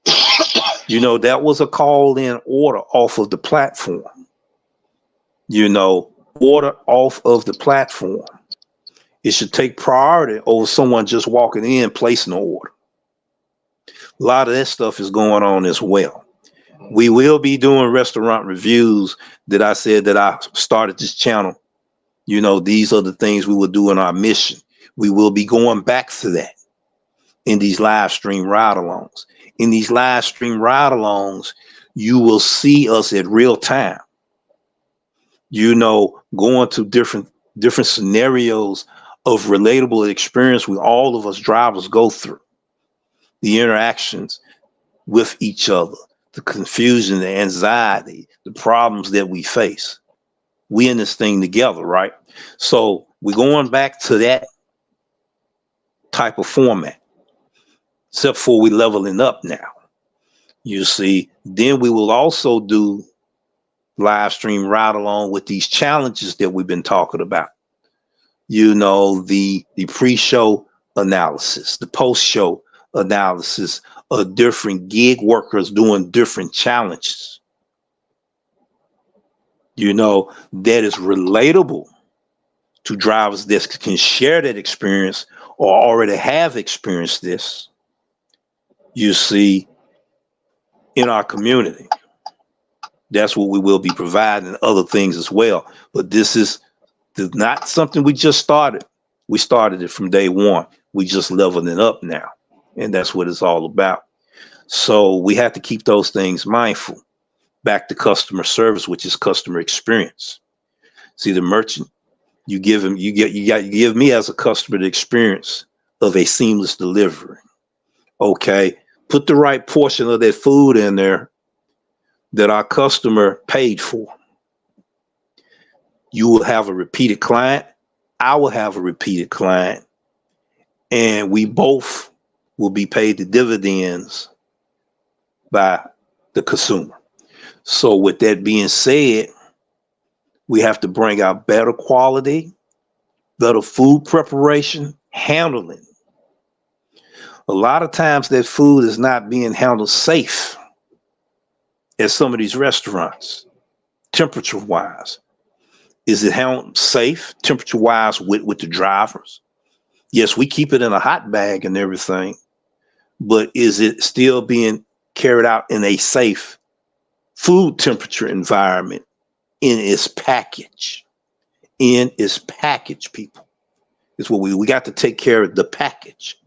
That was a call in order off of the platform. Order off of the platform. It should take priority over someone just walking in, placing an order. A lot of that stuff is going on as well. We will be doing restaurant reviews that I said that I started this channel. These are the things we will do in our mission. We will be going back to that in these live stream ride-alongs. In these live stream ride-alongs, you will see us at real time. Going to different scenarios of relatable experience we all of us drivers go through. The interactions with each other, the confusion, the anxiety, the problems that we face. We in this thing together, right? So we're going back to that type of format, except for we leveling up now. You see, then we will also do live stream ride along with these challenges that we've been talking about. The pre-show analysis, the post-show analysis of different gig workers doing different challenges. That is relatable to drivers that can share that experience or already have experienced this. You see, in our community, that's what we will be providing, and other things as well. But this is not something we just started. We started it from day one. We just leveling it up now. And that's what it's all about. So we have to keep those things mindful. Back to customer service, which is customer experience. See, the merchant, you give me as a customer the experience of a seamless delivery. Okay. Put the right portion of that food in there that our customer paid for. You will have a repeated client. I will have a repeated client. and we both will be paid the dividends by the consumer. So with that being said, we have to bring out better quality, better food preparation, handling. A lot of times that food is not being handled safe at some of these restaurants, temperature wise. Is it handled safe, temperature wise, with the drivers? Yes, we keep it in a hot bag and everything, but is it still being carried out in a safe food temperature environment in its package? In its package, people. Is what we got to take care of the package.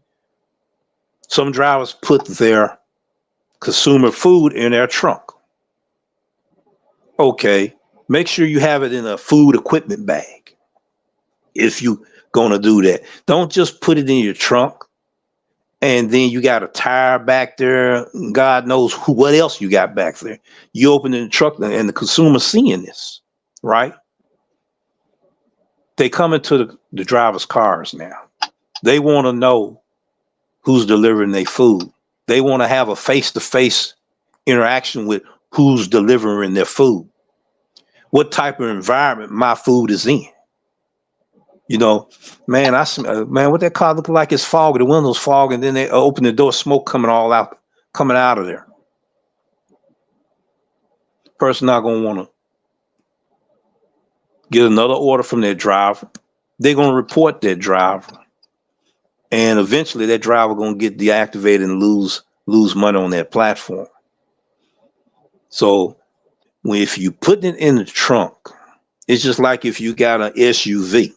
Some drivers put their consumer food in their trunk. Okay, make sure you have it in a food equipment bag. If you gonna do that, don't just put it in your trunk and then you got a tire back there. God knows what else you got back there. You open the truck and the consumer seeing this, right? They come into the driver's cars now. They want to know who's delivering their food. They want to have a face-to-face interaction with who's delivering their food. What type of environment my food is in. You know, man, man, what that car look like? It's foggy. The windows fog, and then they open the door, smoke coming out of there. Person not gonna want to get another order from their driver. They're gonna report that driver, and eventually that driver gonna get deactivated and lose money on that platform. So, if you put it in the trunk, it's just like if you got an SUV.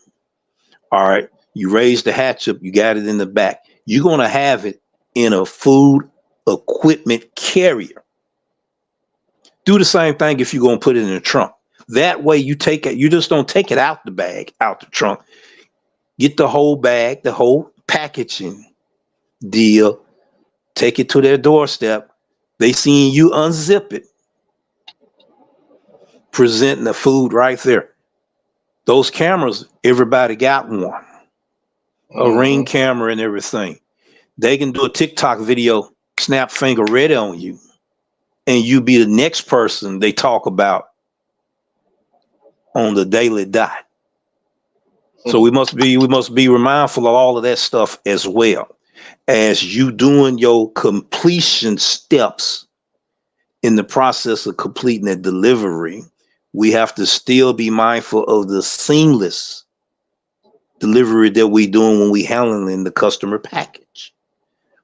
All right, you raise the hatch up, you got it in the back. You're gonna have it in a food equipment carrier. Do the same thing if you're gonna put it in the trunk. That way you take it, you just don't take it out the bag, out the trunk. Get the whole bag, the whole packaging deal, take it to their doorstep. They seeing you unzip it, presenting the food right there. Those cameras, everybody got one. A Ring camera and everything. They can do a TikTok video, snap finger ready on you, and you be the next person they talk about on the daily dot. So we must be mindful of all of that stuff as well as you doing your completion steps in the process of completing that delivery. We have to still be mindful of the seamless delivery that we doing when we handling the customer package.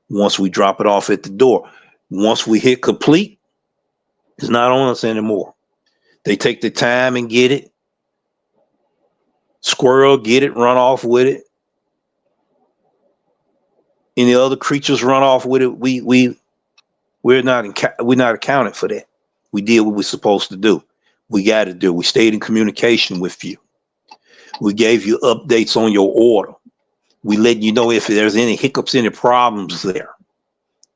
Once we drop it off at the door, once we hit complete, it's not on us anymore. They take the time and get it. Squirrel get it, run off with it. Any other creatures run off with it. We're not accounted for that. We did what we're supposed to do. We got to do. We stayed in communication with you. We gave you updates on your order. We let you know if there's any hiccups, any problems there.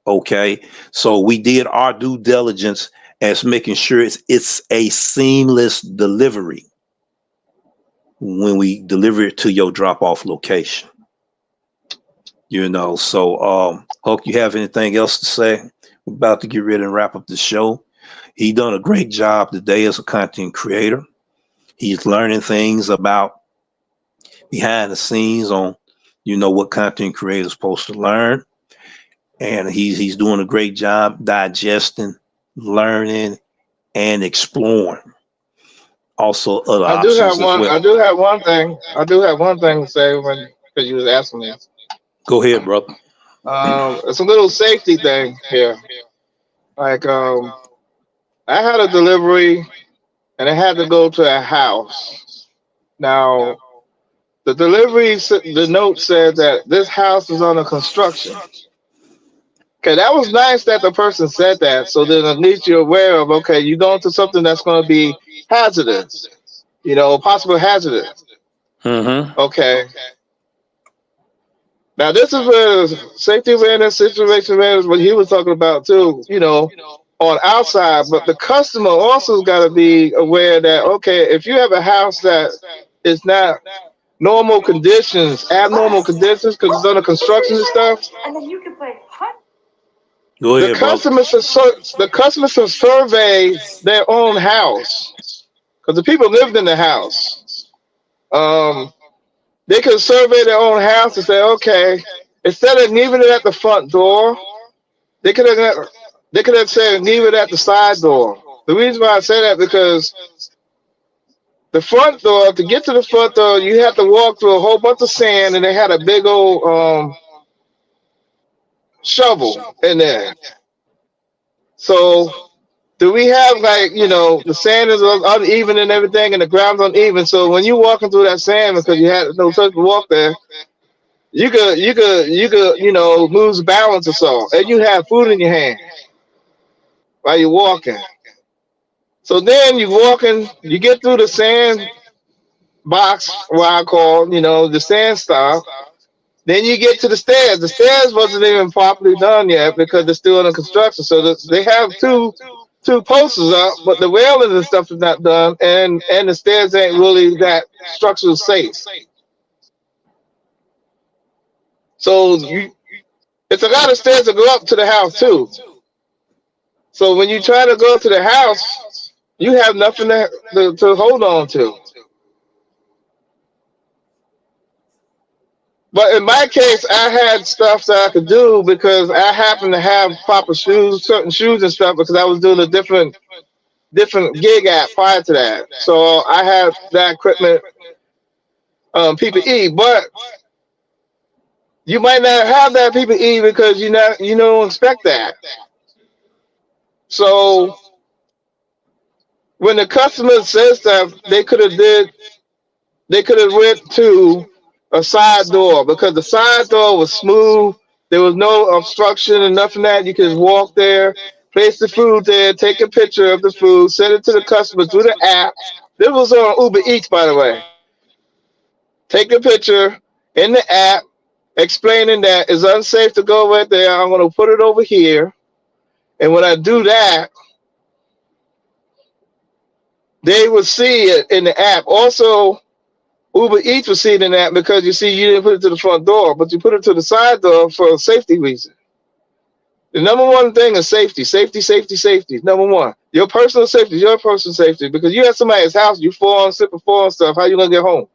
Okay, so we did our due diligence as making sure it's a seamless delivery when we deliver it to your drop-off location. You know, so Hulk, you have anything else to say? We're about to get ready and wrap up the show. He done a great job today as a content creator. He's learning things about behind the scenes on, you know, what content creators supposed to learn. And he's doing a great job digesting, learning, and exploring. Also, other options as well. I do have one thing to say because you was asking me. Go ahead, brother. It's a little safety thing here. Like, I had a delivery and it had to go to a house. Now, the note said that this house is under construction. Okay, that was nice that the person said that. So then at least you're aware of, okay, you're going to something that's going to be hazardous, you know, possible hazardous. Mm-hmm. Okay. Now, this is where safety awareness, situation awareness, what he was talking about too, you know, on outside. But the customer also got to be aware that, okay, if you have a house that is not normal conditions, abnormal conditions, because it's under construction and stuff. Go The ahead, brother. customers should survey their own house because the people lived in the house. Um, they could survey their own house and say, okay, instead of leaving it at the front door, they could have said leave it at the side door. The reason why I say that because the front door, to get to the front door, you have to walk through a whole bunch of sand, and they had a big old shovel in there. So do we have, like, the sand is uneven and everything, and the ground's uneven. So when you're walking through that sand because you had no place to walk there, you could lose balance or so, and you have food in your hand while you're walking. So then you walking, you get through the sand box, what I call, the sand stop. Then you get to the stairs. The stairs wasn't even properly done yet because they're still under construction. So they have two posters up, but the railing and stuff is not done, and the stairs ain't really that structurally safe. So it's a lot of stairs to go up to the house too. So when you try to go to the house, you have nothing to hold on to. But in my case, I had stuff that I could do because I happened to have proper shoes, certain shoes and stuff, because I was doing a different gig app prior to that. So I had that equipment, PPE. But you might not have that PPE because you don't expect that. So when the customer says stuff, they could have went to a side door because the side door was smooth. There was no obstruction and nothing that you could just walk there, place the food there, take a picture of the food, send it to the customer through the app. This was on Uber Eats, by the way. Take a picture in the app explaining that it's unsafe to go right there. I'm going to put it over here. And when I do that, they would see it in the app. Also, Uber Eats was seeing that because you didn't put it to the front door, but you put it to the side door for a safety reason. The number one thing is safety, safety, safety, safety. Number one, your personal safety, your personal safety. Because you at somebody's house, you fall and slip and fall and stuff. How you gonna get home?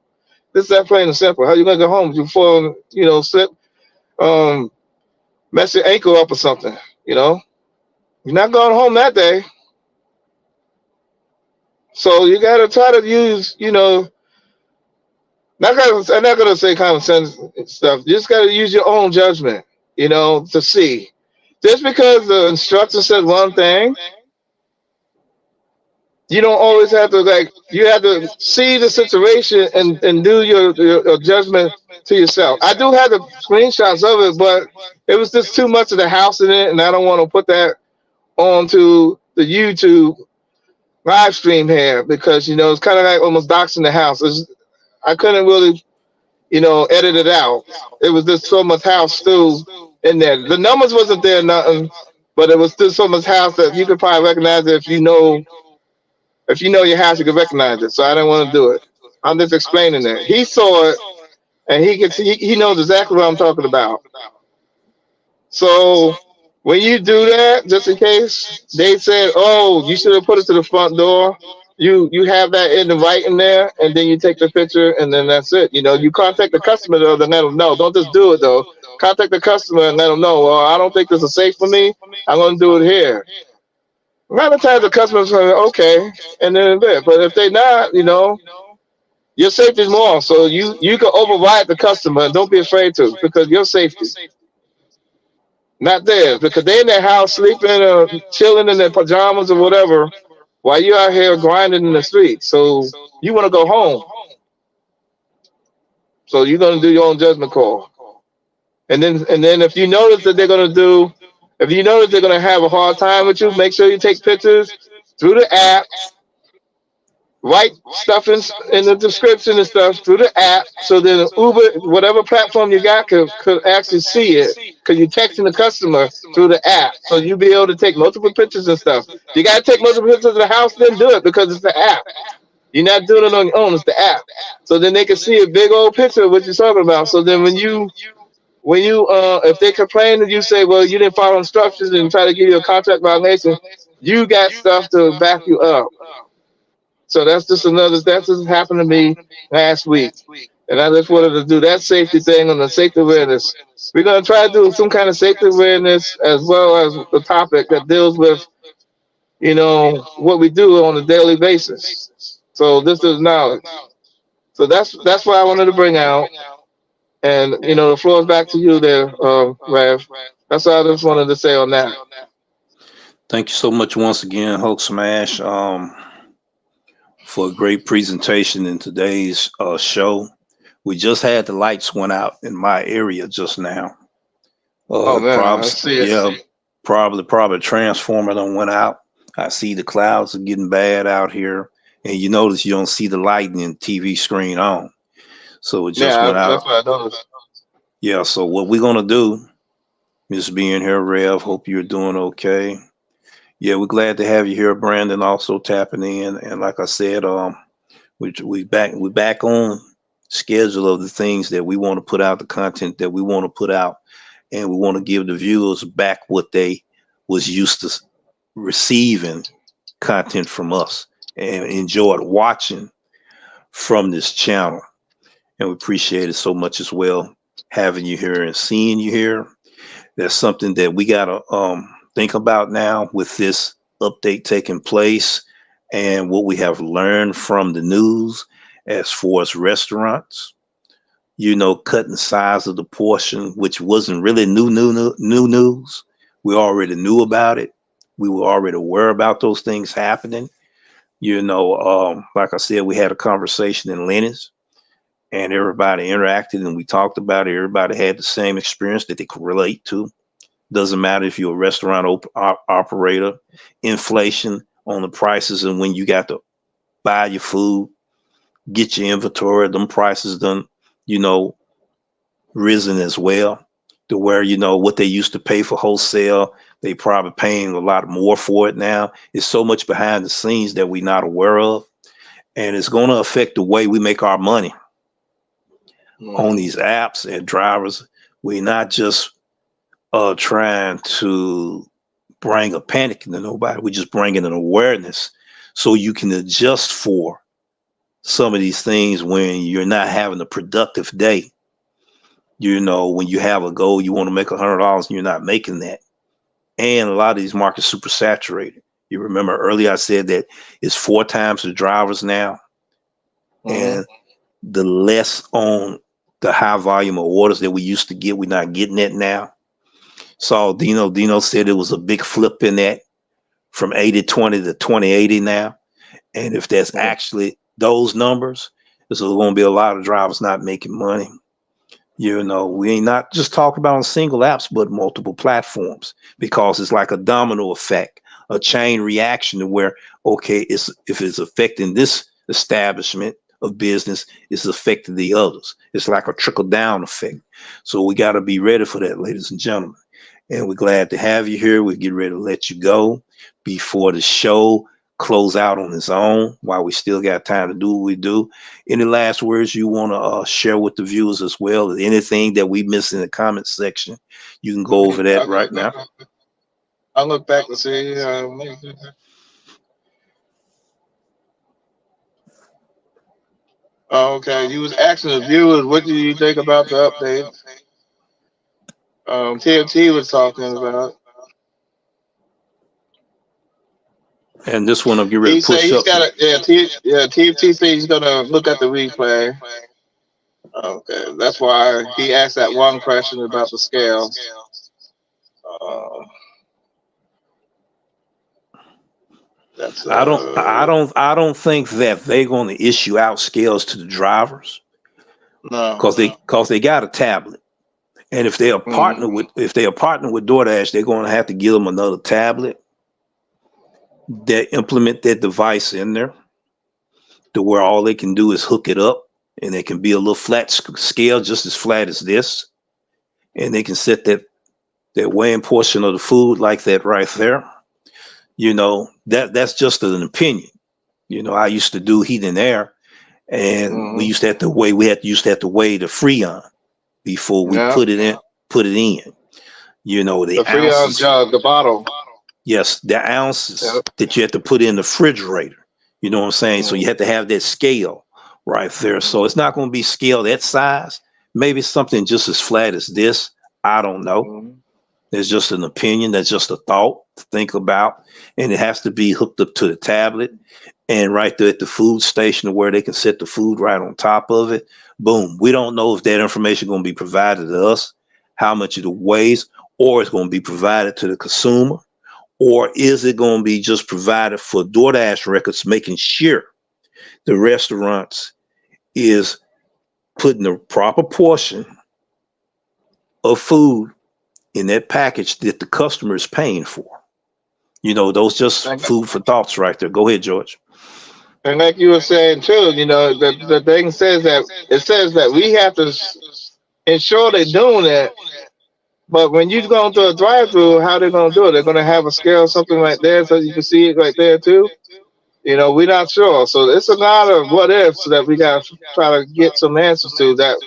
This is that plain and simple. How you gonna get home? You fall, slip, mess your ankle up or something. You're not going home that day. So you gotta try to use, I'm not gonna say common sense stuff. You just gotta use your own judgment, to see. Just because the instructor said one thing, you don't always have to, you have to see the situation and do your judgment to yourself. I do have the screenshots of it, but it was just too much of the house in it, and I don't want to put that onto the YouTube live stream here because it's kind of like almost doxing the house. I couldn't really edit it out. It was just so much house still in there. The numbers wasn't there, nothing, but it was still so much house that you could probably recognize it if you know your house, you could recognize it. So I didn't want to do it. I'm just explaining it. He saw it, and he knows exactly what I'm talking about. So when you do that, just in case they said, "Oh, you should have put it to the front door," you have that in the writing there, and then you take the picture, and then that's it. You contact the customer though, then let them know. Don't just do it though. Contact the customer and let them know. Well, I don't think this is safe for me. I'm going to do it here. A lot of times the customers are okay, and then there. But if they're not, your safety is more. So you can override the customer, and don't be afraid to, because your safety. Not theirs, because they in their house sleeping or chilling in their pajamas or whatever, while you out here grinding in the street. So you want to go home. So you're gonna do your own judgment call. And then if you notice that if you notice they're gonna have a hard time with you, make sure you take pictures through the app, write stuff in the description and stuff through the app, so then Uber, whatever platform you got, could actually see it, because you're texting the customer through the app, so you'll be able to take multiple pictures and stuff. You gotta take multiple pictures of the house, then do it because it's the app. You're not doing it on your own. It's the app. So then they can see a big old picture of what you're talking about. So then when you if they complain and you say, well, you didn't follow instructions and try to give you a contract violation, you got stuff to back you up. So that's just happened to me last week. And I just wanted to do that safety thing on the safety awareness. We're gonna try to do some kind of safety awareness as well as the topic that deals with, what we do on a daily basis. So this is knowledge. So that's what I wanted to bring out. And the floor is back to you there, Rev. That's all I just wanted to say on that. Thank you so much once again, Hulk Smash, for a great presentation in today's show. We just had the lights went out in my area just now. Oh man, Probably, I see it. yeah, probably a transformer done went out. I see the clouds are getting bad out here, and you notice you don't see the lighting in TV screen on. So it just Yeah, went out. that's what I noticed. Yeah. So what we're gonna do, Miss being here, Rev. Hope you're doing okay. Yeah, we're glad to have you here, Brandon. Also tapping in, and like I said, we back on schedule of the things that we want to put out, the content that we want to put out, and we want to give the viewers back what they was used to receiving content from us and enjoyed watching from this channel. And we appreciate it so much as well having you here and seeing you here. That's something that we gotta think about now with this update taking place and what we have learned from the news as far as restaurants, cutting size of the portion, which wasn't really new news. We already knew about it. We were already aware about those things happening. Like I said, we had a conversation in Lenny's and everybody interacted and we talked about it. Everybody had the same experience that they could relate to. Doesn't matter if you're a restaurant operator, inflation on the prices, and when you got to buy your food, get your inventory, them prices done, you know, risen as well. To where what they used to pay for wholesale, they probably paying a lot more for it now. It's so much behind the scenes that we're not aware of, and it's going to affect the way we make our money on these apps and drivers. We're not just trying to bring a panic into nobody. We're just bringing an awareness so you can adjust for some of these things when you're not having a productive day. When you have a goal, you want to make $100 and you're not making that. And a lot of these markets super saturated. You remember earlier I said that it's 4 times the drivers now, and the less on the high volume of orders that we used to get, we're not getting it now. So Dino said it was a big flip in that from 80-20 to 20-80 now. And if that's actually those numbers, there's going to be a lot of drivers not making money. We ain't not just talking about on single apps, but multiple platforms, because it's like a domino effect, a chain reaction to where, okay, if it's affecting this establishment of business, it's affecting the others. It's like a trickle down effect. So we got to be ready for that, ladies and gentlemen. And we're glad to have you here. We'll get ready to let you go before the show close out on its own, while we still got time to do what we do. Any last words you want to share with the viewers as well? Anything that we missed in the comment section, you can go over that right now. I'll look back and see. Okay, you was asking the viewers, what do you think about the update? TNT was talking about. And this one will get ready He to push said he's up. got TNT said he's gonna look at the replay. Okay, that's why he asked that one question about the scale. I don't think that they're going to issue out scales to the drivers. No, because they got a tablet, and if they are partnered with Doordash, they're going to have to give them another tablet that implement that device in there, to where all they can do is hook it up, and it can be a little flat scale, just as flat as this, and they can set that weighing portion of the food like that right there. That's just an opinion. You know, I used to do heat and air, and we used to have to weigh. Used to have to weigh the Freon before we Yeah. put it in. Put it in. You know, the The Freon ounces. jug, the bottle. Yes, the ounces Yep. that you have to put in the refrigerator. You know what I'm saying? So you have to have that scale right there. So it's not going to be scale that size. Maybe something just as flat as this. I don't know. It's just an opinion. That's just a thought to think about. And it has to be hooked up to the tablet and right there at the food station where they can set the food right on top of it. Boom. We don't know if that information is going to be provided to us, how much it weighs, or it's going to be provided to the consumer, or is it going to be just provided for Doordash records, making sure the restaurants is putting the proper portion of food in that package that the customer is paying for? You know, those just food for thoughts right there. Go ahead, George. And like you were saying too, you know, the thing says that it says that we have to ensure they're doing it. But when you go into a drive-through, how they're gonna do it? They're gonna have a scale, something right there, so you can see it right there too. You know, we're not sure. So it's a lot of what ifs that we got to try to get some answers to. That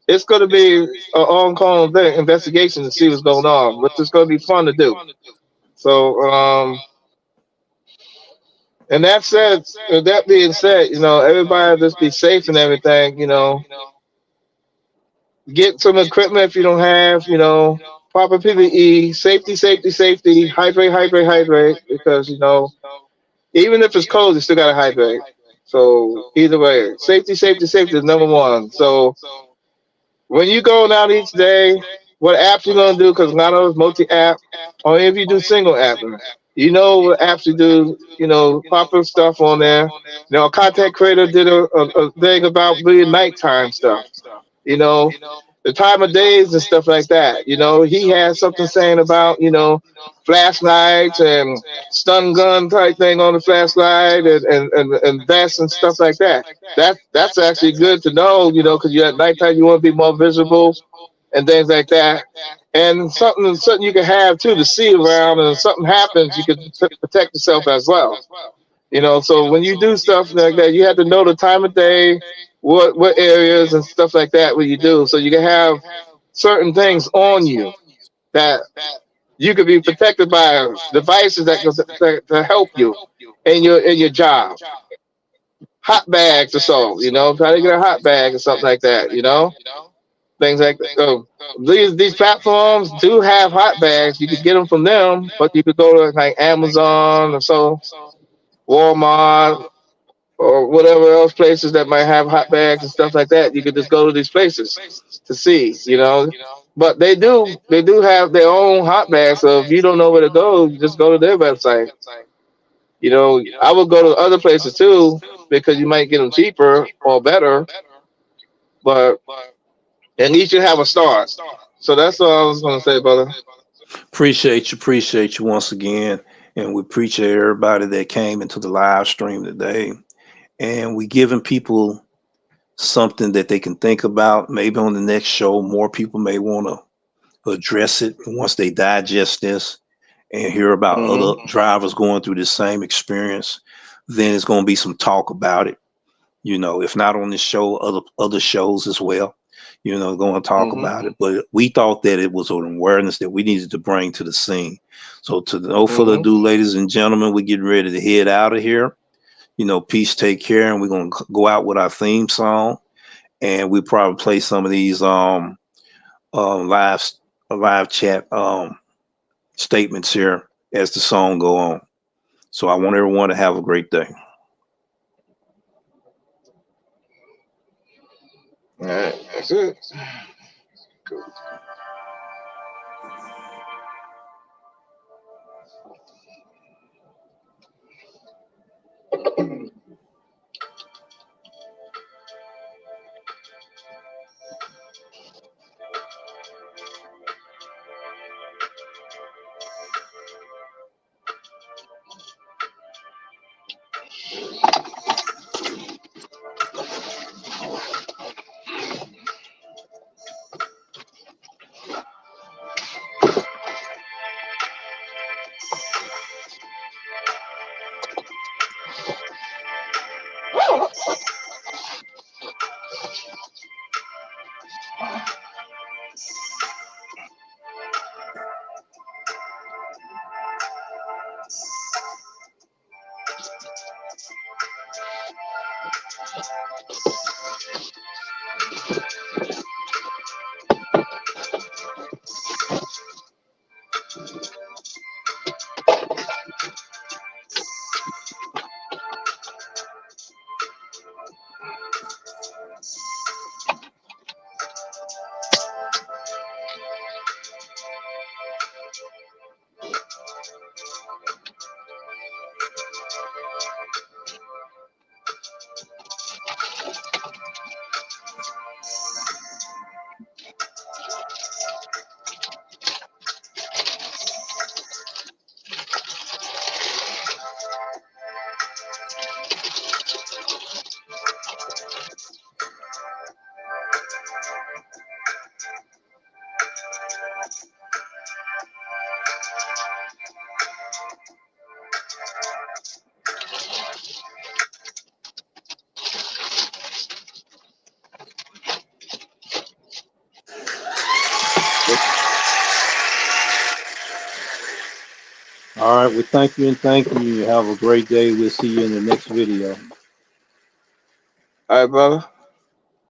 it's going to be an ongoing investigation to see what's going on, which is going to be fun to do. So, and that said, that being said, you know, everybody just be safe and everything. You know, get some equipment if you don't have. You know, proper PPE, safety, safety, safety. Hydrate, hydrate, hydrate. Because you know, even if it's cold, you still gotta hydrate. So either way, safety, safety, safety is number one. So when you go out each day, what apps you gonna do? Because not always multi-app, or if you do single app, you know what apps you do. You know, proper stuff on there. You know, a content creator did a thing about doing nighttime stuff. You know, the time of days and stuff like that. You know, he had something saying about, you know, flashlights and stun gun type thing on the flashlight and vests and stuff like that. That's actually good to know, you know, because you at nighttime you want to be more visible and things like that. And something you can have too to see around, and if something happens, you can protect yourself as well. You know, so when you do stuff like that, you have to know the time of day, what areas and stuff like that what you do, so you can have certain things on you that you could be protected by devices that help you in your job. Hot bags or so, you know, try to get a hot bag or something like that, you know, things like that. So these platforms do have hot bags. You could get them from them, but you could go to like Amazon or so, Walmart, or whatever else places that might have hot bags and stuff like that. You could just go to these places to see, you know. But they do have their own hot bags. So if you don't know where to go, you just go to their website. You know, I would go to other places too because you might get them cheaper or better. But at least you have a start. So that's all I was going to say, brother. Appreciate you once again. And we appreciate everybody that came into the live stream today. And we giving people something that they can think about. Maybe on the next show, more people may want to address it once they digest this and hear about other drivers going through the same experience. Then it's going to be some talk about it. You know, if not on this show, other shows as well. You know, going to talk about it. But we thought that it was an awareness that we needed to bring to the scene. So to no further ado, ladies and gentlemen, we're getting ready to head out of here. You know, peace, take care, and we're gonna go out with our theme song, and we probably play some of these live live chat statements here as the song go on. So I want everyone to have a great day. All right, that's it. Cool. All right, well, thank you and thank you. You have a great day. We'll see you in the next video. All right, brother.